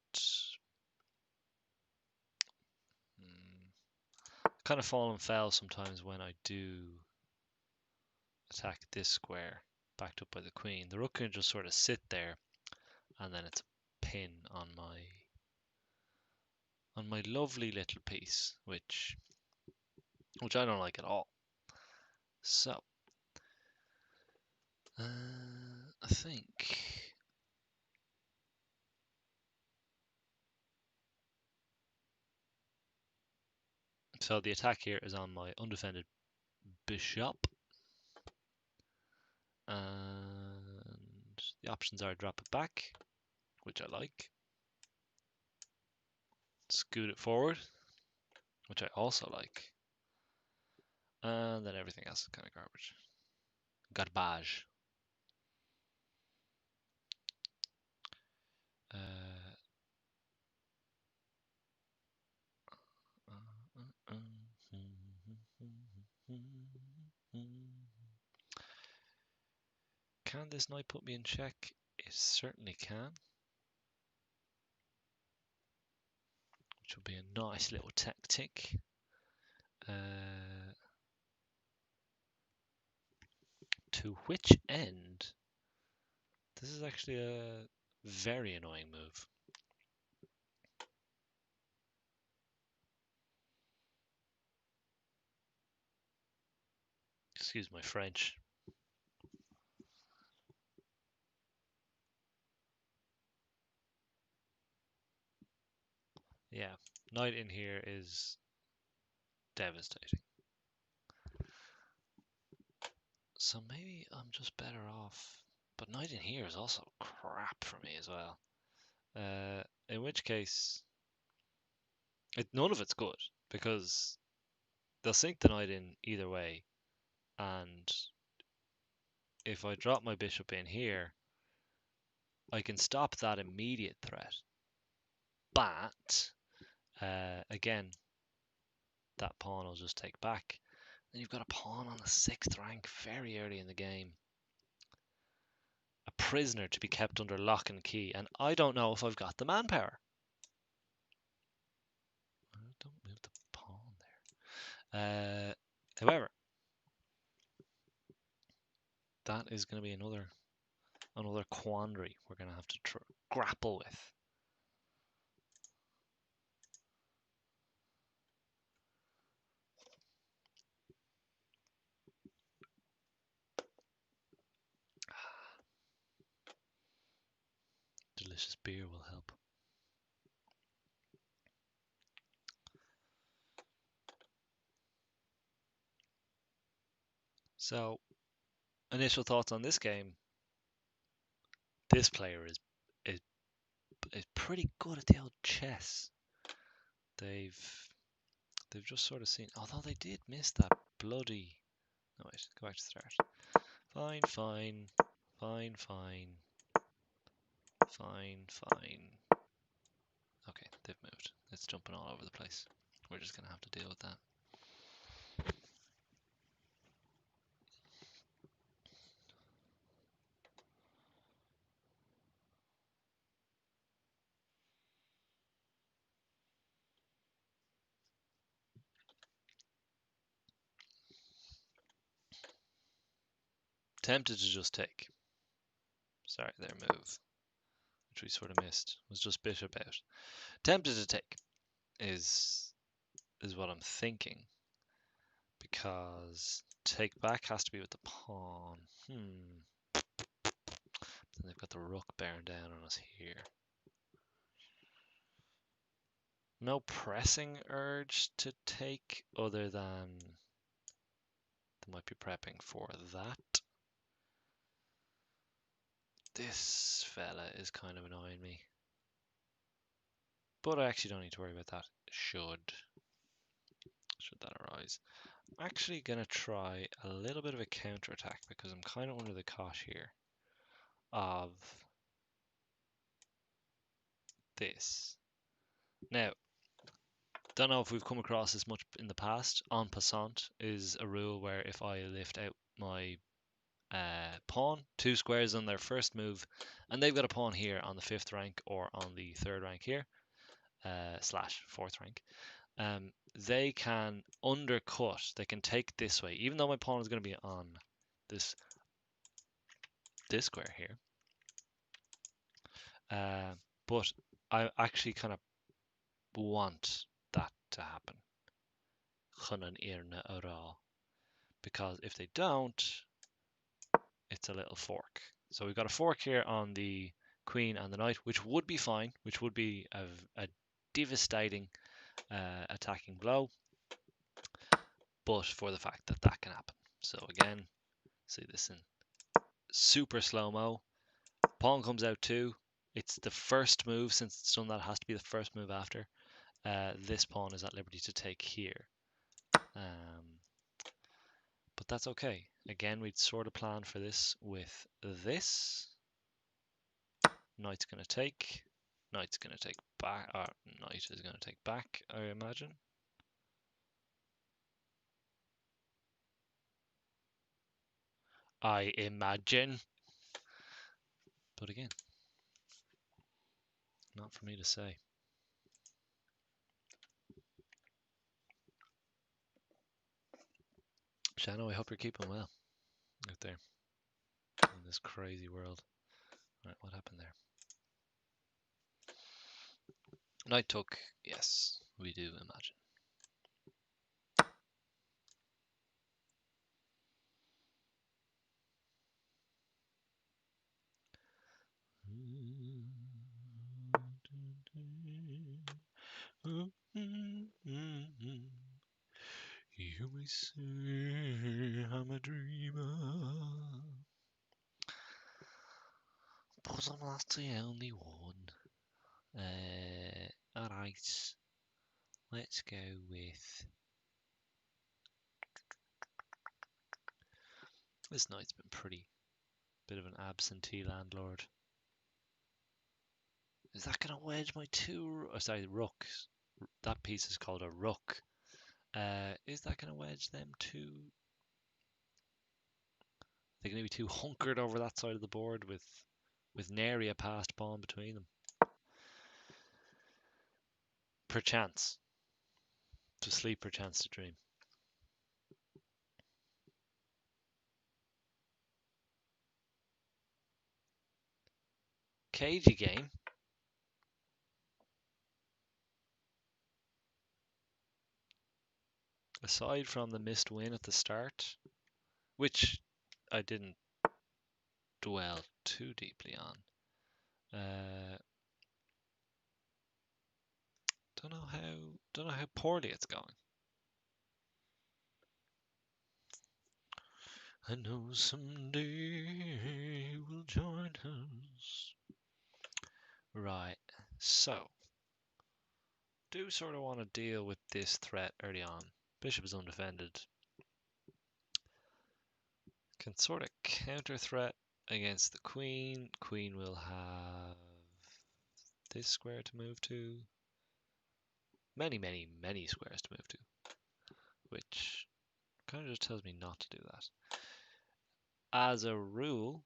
kind of fall and fell sometimes when I do attack this square backed up by the queen. The rook can just sort of sit there, and then it's a pin on my lovely little piece, which I don't like at all. So I think so. The attack here is on my undefended bishop, and the options are drop it back, which I like, scoot it forward, which I also like, and then everything else is kind of garbage. Garbage. Can this knight put me in check? It certainly can. Which will be a nice little tactic. To which end? This is actually a very annoying move. Excuse my French. Yeah, knight in here is devastating. So maybe I'm just better off. But knight in here is also crap for me as well. In which case, none of it's good because they'll sink the knight in either way, and if I drop my bishop in here, I can stop that immediate threat. But, again, that pawn will just take back. Then you've got a pawn on the 6th rank very early in the game. A prisoner to be kept under lock and key, and I don't know if I've got the manpower. Don't move the pawn there. However, that is going to be another quandary we're going to have to grapple with. Delicious beer will help. So, initial thoughts on this game. This player is pretty good at the old chess. They've just sort of seen, although they did miss that bloody. No, wait, go back to start. Fine, fine, fine, fine, fine, fine. Okay, they've moved. It's jumping all over the place. We're just gonna have to deal with that. Tempted to just take. Sorry, their move, which we sort of missed, was just bishop out. Tempted to take is what I'm thinking, because take back has to be with the pawn. Then they've got the rook bearing down on us here. No pressing urge to take other than they might be prepping for that. This fella is kind of annoying me. But I actually don't need to worry about that. Should that arise. I'm actually going to try a little bit of a counterattack because I'm kind of under the cosh here of this. Now, don't know if we've come across this much in the past. En passant is a rule where if I lift out my pawn, 2 squares on their first move, and they've got a pawn here on the 5th rank or on the 3rd rank here, slash 4th rank, they can undercut, they can take this way, even though my pawn is going to be on this square here. But I actually kind of want that to happen. Because if they don't, it's a little fork. So we've got a fork here on the queen and the knight, which would be fine, which would be a devastating attacking blow, but for the fact that that can happen. So again, see this in super slow-mo. Pawn comes out too. It's the first move, since it's done that, it has to be the first move after. This pawn is at liberty to take here. But that's okay. Again, we'd sort of plan for this with this. Knight's going to take. Knight's going to take back. Knight is going to take back, I imagine. I imagine. But again, not for me to say. Shano, I hope you're keeping well out there in this crazy world. Right, what happened there? Knight took, yes, we do imagine. You may say I'm a dreamer, but I'm not the only one. Alright, let's go with... This knight's been pretty bit of an absentee landlord. Is that going to wedge my two? Oh, sorry, rooks. That piece is called a rook. Is that going to wedge them too? They're going to be too hunkered over that side of the board with nary a passed pawn between them. Perchance. To sleep, perchance to dream. Cagey game. Aside from the missed win at the start, which I didn't dwell too deeply on. Don't know how poorly it's going. I know someday you will join us. Right, so do sort of want to deal with this threat early on. Bishop is undefended. Can sort of counter threat against the queen. Queen will have this square to move to. Many, many, many squares to move to. Which kind of just tells me not to do that. As a rule,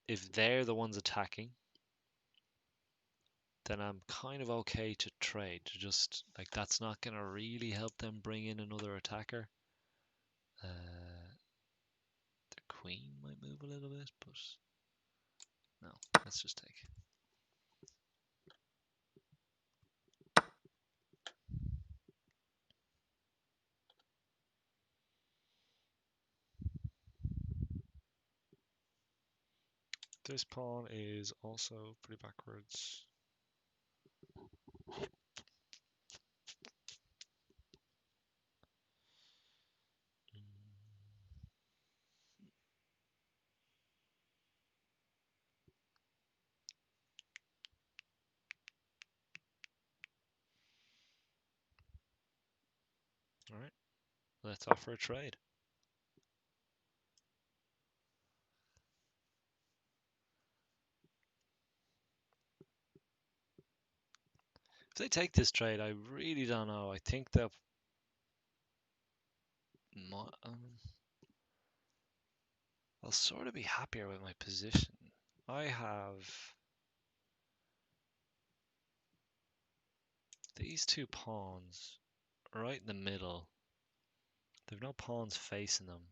if they're the ones attacking, then I'm kind of okay to trade. To just, like, that's not going to really help them bring in another attacker. The queen might move a little bit, but no, let's just take. This pawn is also pretty backwards. All right, let's offer a trade. If they take this trade, I really don't know. I think they'll. I'll sort of be happier with my position. I have these two pawns right in the middle. They've no pawns facing them.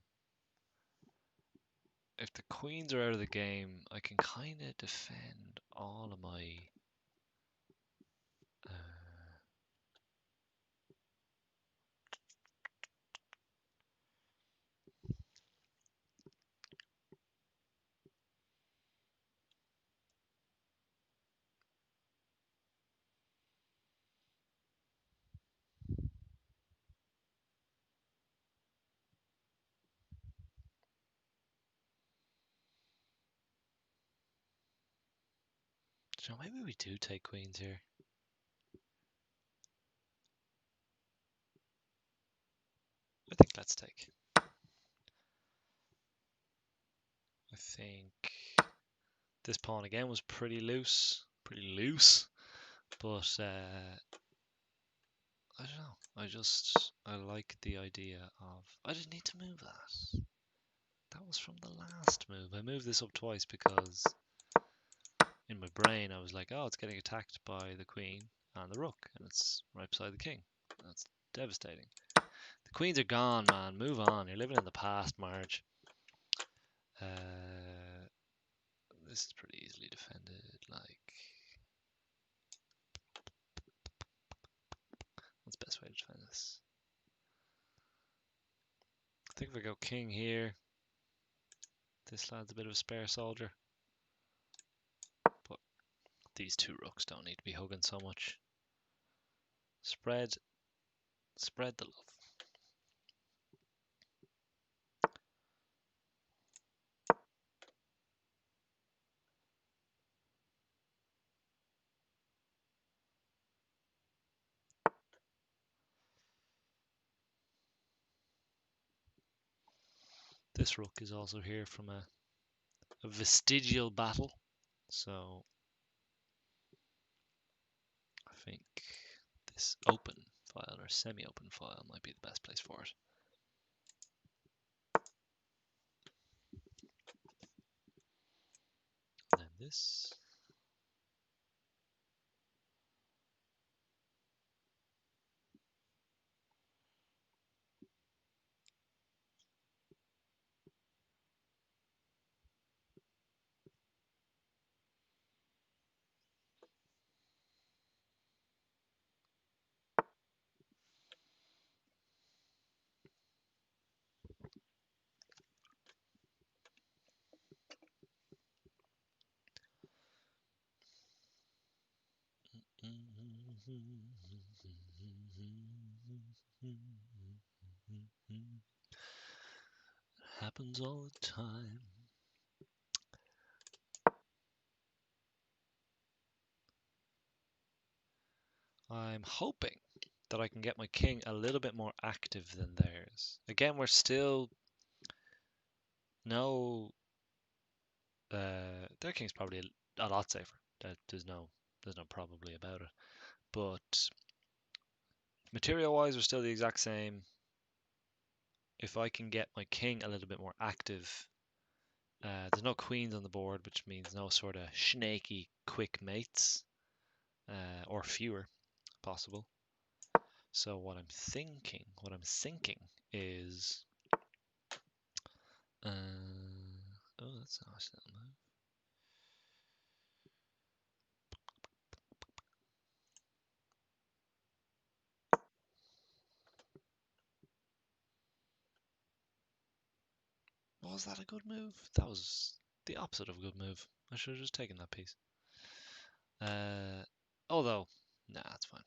If the queens are out of the game, I can kind of defend all of my so maybe we do take queens here. I think let's take. I think this pawn again was pretty loose, but I don't know. I like the idea of. I didn't need to move that. That was from the last move. I moved this up twice because in my brain I was like, oh, it's getting attacked by the queen and the rook, and it's right beside the king. That's devastating. The queens are gone, man. Move on. You're living in the past, Marge. This is pretty easily defended. Like, what's the best way to defend this? I think if I go king here, this lad's a bit of a spare soldier. But these two rooks don't need to be hugging so much. Spread the love. This rook is also here from a vestigial battle, so think this open file or semi-open file might be the best place for it. And then this. Happens all the time. I'm hoping that I can get my king a little bit more active than theirs. Again, we're still no. Their king's probably a lot safer. There's no probably about it. But material-wise, we're still the exact same. If I can get my king a little bit more active, there's no queens on the board, which means no sort of snaky quick mates, or fewer possible. So what I'm thinking is, oh, that's a nice little move. Was that a good move? That was the opposite of a good move. I should have just taken that piece. Although, nah, that's fine.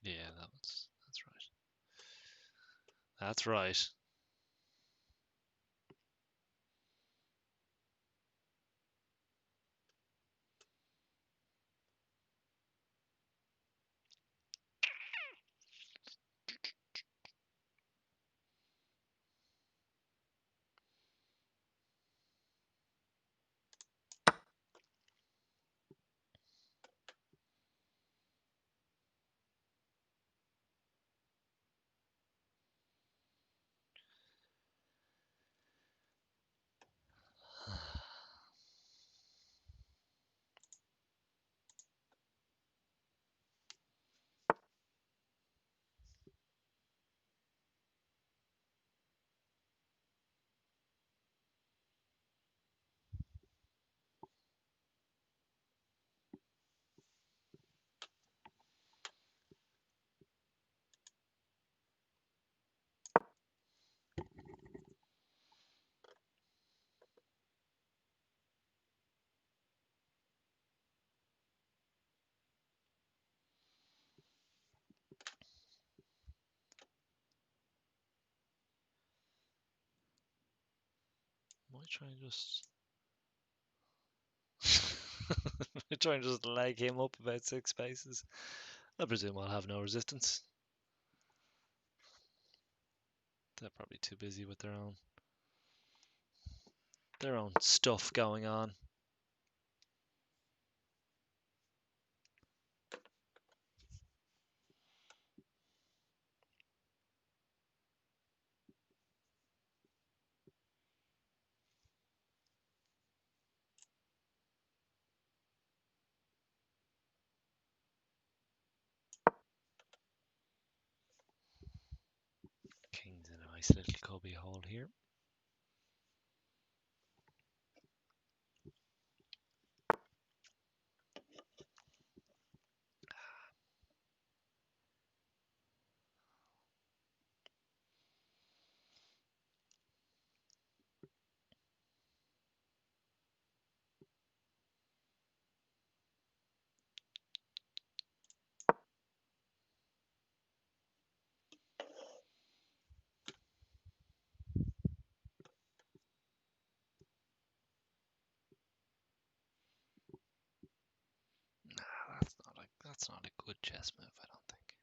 Yeah, that's right. That's right. Might try and just try and just leg him up about 6 spaces. I presume I'll have no resistance. They're probably too busy with their own stuff going on. King's in a nice little cubby hole here. That's not a good chess move, I don't think.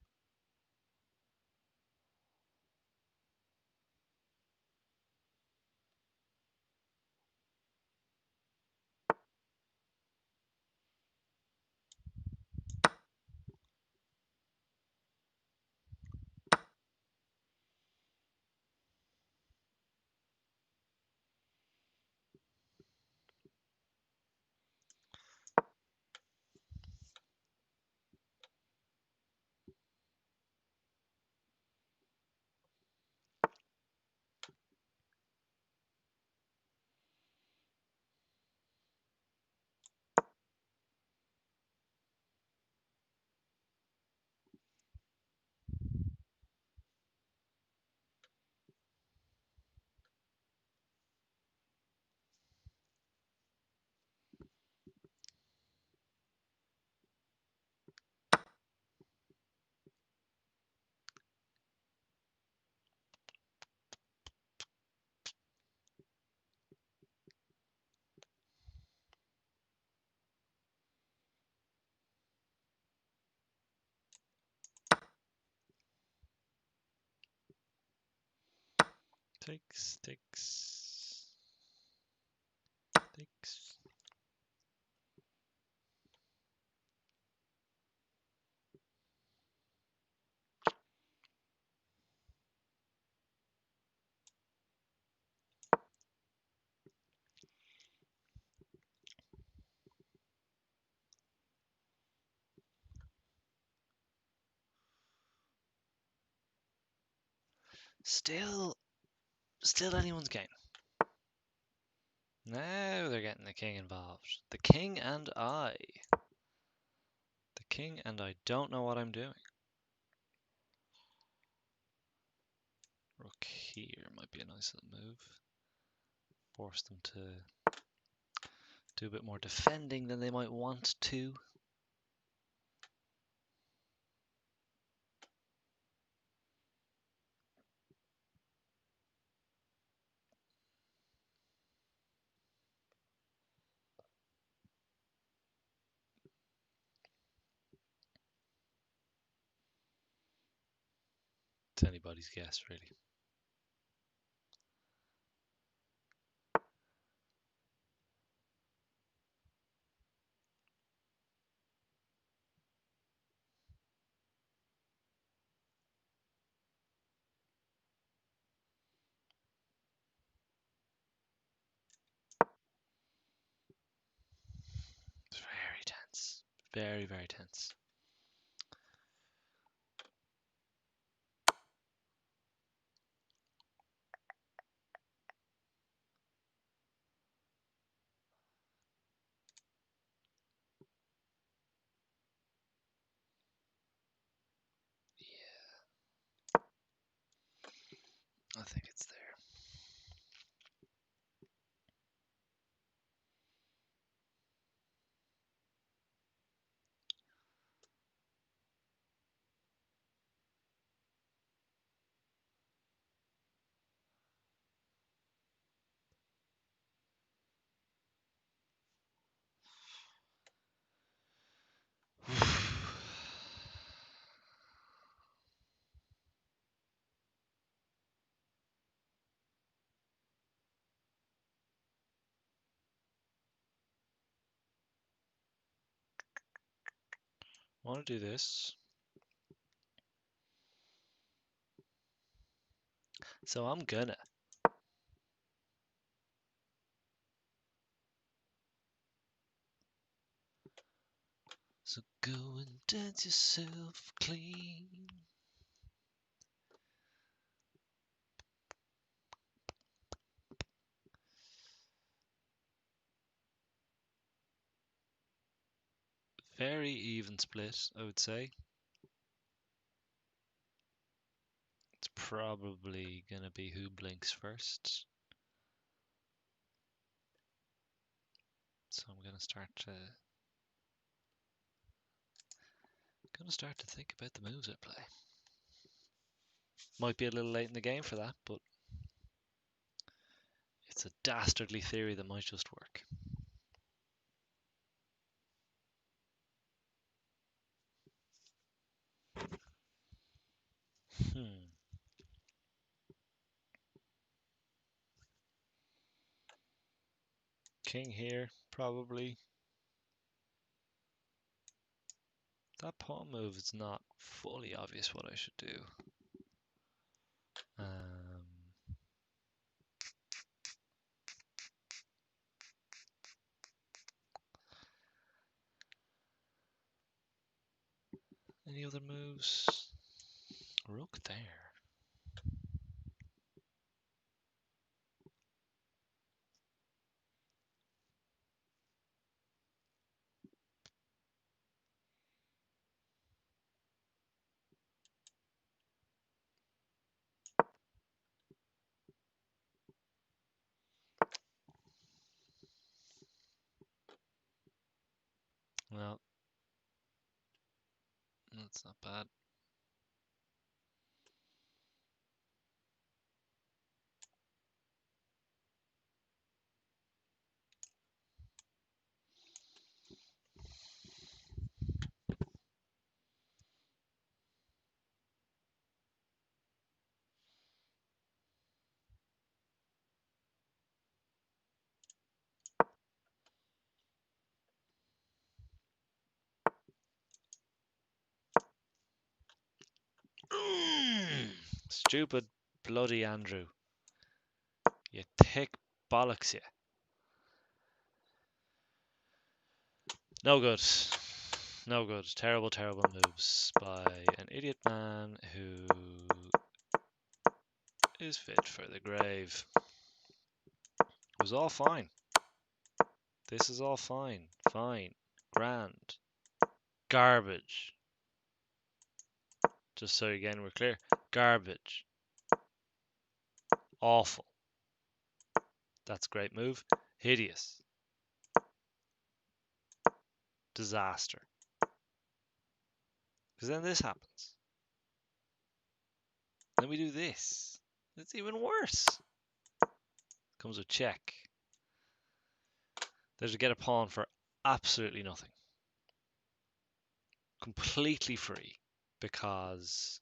Takes, takes, takes. Still anyone's game. Now they're getting the king involved. The king and I. The king and I don't know what I'm doing. Rook here might be a nice little move. Force them to do a bit more defending than they might want to. It's anybody's guess, really. It's very tense. Very, very tense. Yeah. I think it's there. I want to do this. So I'm gonna. So go and dance yourself clean. Very even split, I would say. It's probably gonna be who blinks first. So I'm gonna start to think about the moves I play. Might be a little late in the game for that, but it's a dastardly theory that might just work. King here, probably. That pawn move is not fully obvious what I should do. Any other moves? Rook there. Well, that's not bad. Stupid bloody Andrew. You thick bollocks, you. No good. No good. Terrible, terrible moves by an idiot man who is fit for the grave. It was all fine. This is all fine. Fine. Grand. Garbage. Just so again we're clear. Garbage. Awful. That's a great move. Hideous. Disaster. Because then this happens. Then we do this. It's even worse. Comes with check. There's a get a pawn for absolutely nothing. Completely free. Because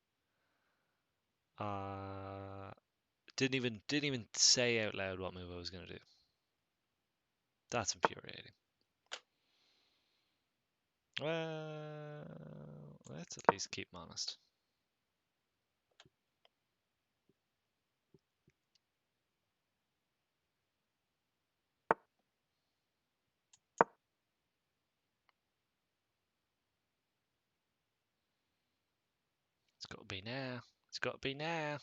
didn't even say out loud what move I was going to do. That's infuriating. Well, let's at least keep him honest. It's got to be now. It's got to be now.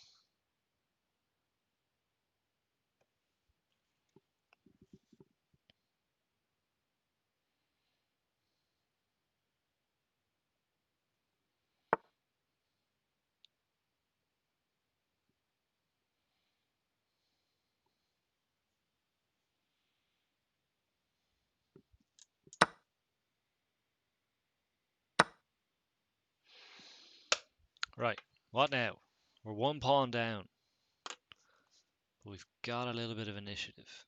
Right, what now? We're one pawn down. But we've got a little bit of initiative.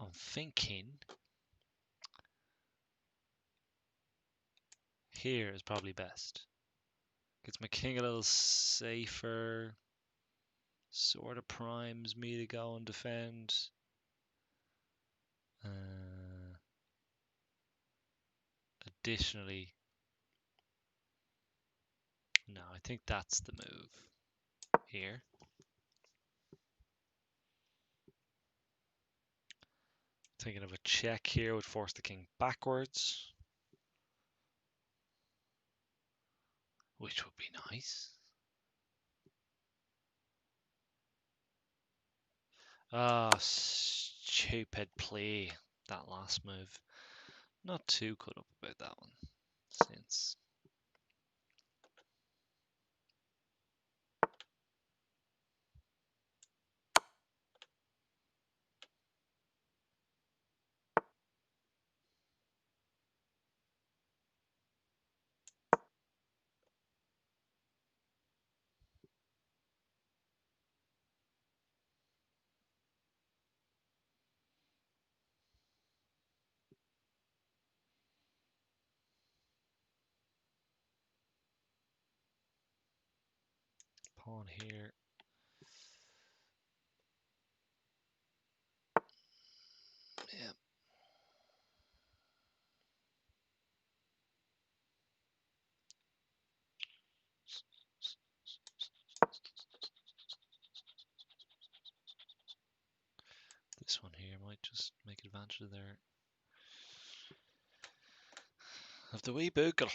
I'm thinking here is probably best. Gets my king a little safer. Sort of primes me to go and defend. Additionally, no, I think that's the move here. Thinking of a check here would force the king backwards, which would be nice. Ah, stupid play, that last move. Not too cut up about that one, since pawn here. Yeah. This one here might just make advantage of their of the wee boogle.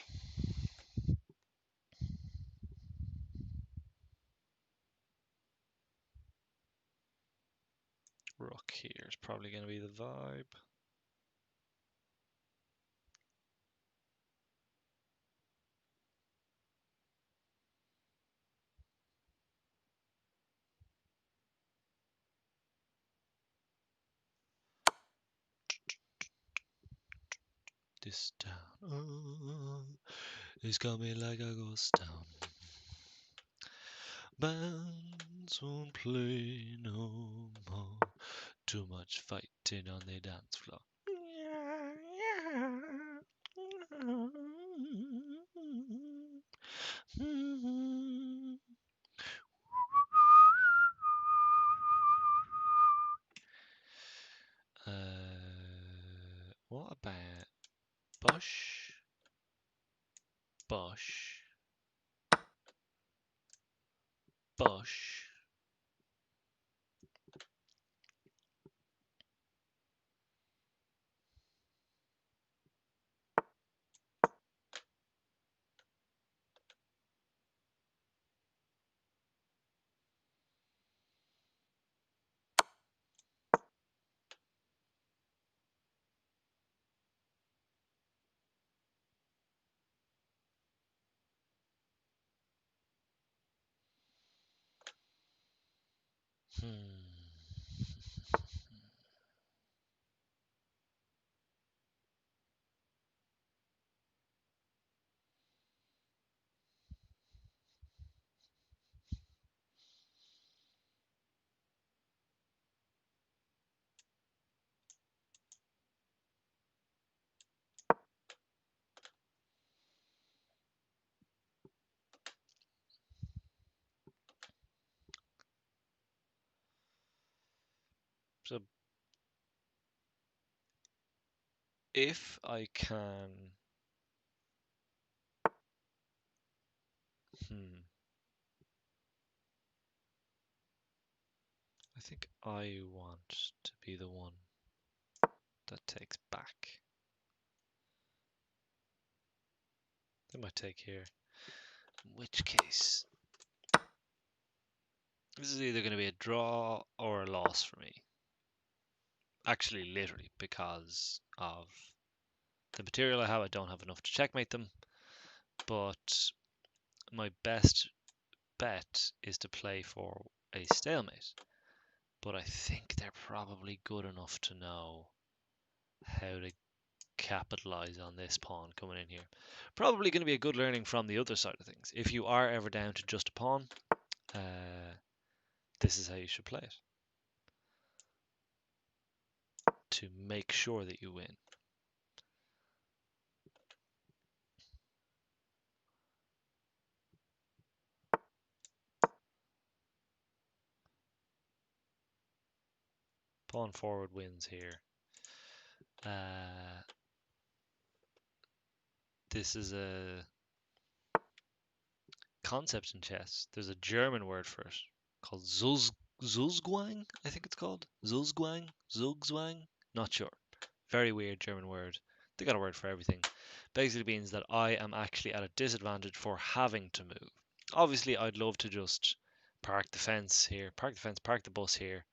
Rook here is probably going to be the vibe. This town it's got me like a ghost town. Bands won't play no more. Too much fighting on the dance floor. Bush. Bush. Bush. So if I can, I think I want to be the one that takes back. They might take here. In which case, this is either going to be a draw or a loss for me. Actually, literally, because of the material I have, I don't have enough to checkmate them. But my best bet is to play for a stalemate. But I think they're probably good enough to know how to capitalize on this pawn coming in here. Probably going to be a good learning from the other side of things. If you are ever down to just a pawn, this is how you should play it to make sure that you win. Pawn forward wins here. This is a concept in chess. There's a German word for it called Zugzwang, I think it's called. Zugzwang, not sure. Very weird German word. They got a word for everything. Basically means that I am actually at a disadvantage for having to move. Obviously, I'd love to just park the fence here, park the bus here,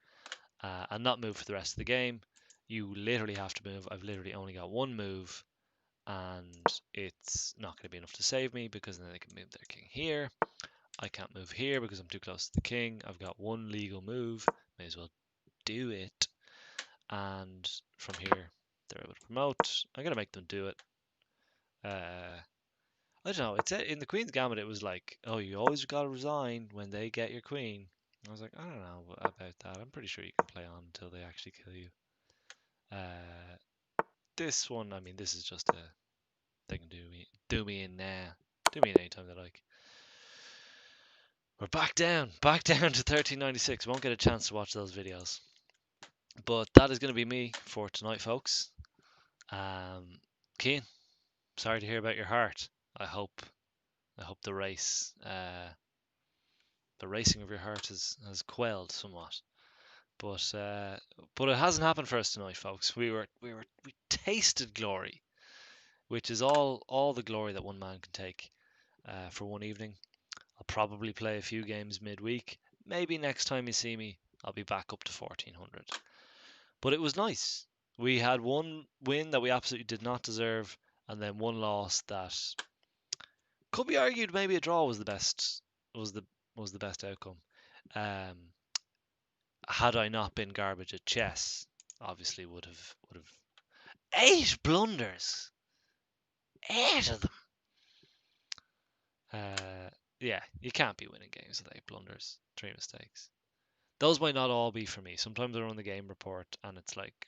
and not move for the rest of the game. You literally have to move. I've literally only got one move, and it's not going to be enough to save me because then they can move their king here. I can't move here because I'm too close to the king. I've got one legal move. May as well do it. And from here, they're able to promote. I'm going to make them do it. I don't know. It's in the Queen's Gambit. It was like, oh, you always got to resign when they get your queen. I was like, I don't know about that. I'm pretty sure you can play on until they actually kill you. This one, I mean, this is just a they can do me in now, do me in anytime they like. We're back down to 1396. Won't get a chance to watch those videos, but that is going to be me for tonight, folks. Cian, sorry to hear about your heart. I hope the racing of your heart has quelled somewhat. But it hasn't happened for us tonight, folks. We tasted glory, which is all the glory that one man can take for one evening. I'll probably play a few games midweek. Maybe next time you see me, I'll be back up to 1400. But it was nice. We had one win that we absolutely did not deserve, and then one loss that could be argued maybe a draw was the best outcome. Had I not been garbage at chess, obviously would have 8 blunders, 8 of them. Yeah, you can't be winning games with 8 blunders, 3 mistakes. Those might not all be for me. Sometimes I run the game report and it's like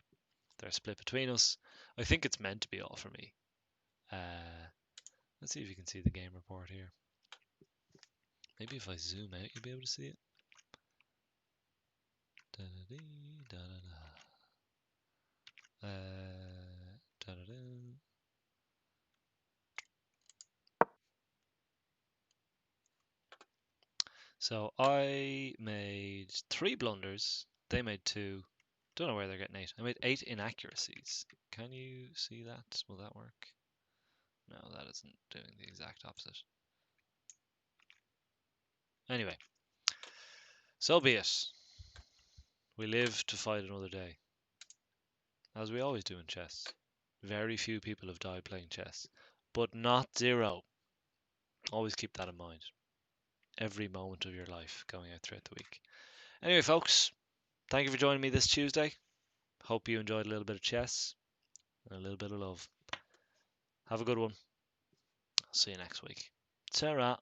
they're split between us. I think it's meant to be all for me. Let's see if you can see the game report here. Maybe if I zoom out, you'll be able to see it. So I made 3 blunders. They made 2. Don't know where they're getting 8. I made 8 inaccuracies. Can you see that? Will that work? No, that isn't doing the exact opposite. Anyway, so be it. We live to fight another day, as we always do in chess. Very few people have died playing chess, but not 0. Always keep that in mind. Every moment of your life going out throughout the week. Anyway, folks, thank you for joining me this Tuesday. Hope you enjoyed a little bit of chess and a little bit of love. Have a good one. I'll see you next week. Ta-ra.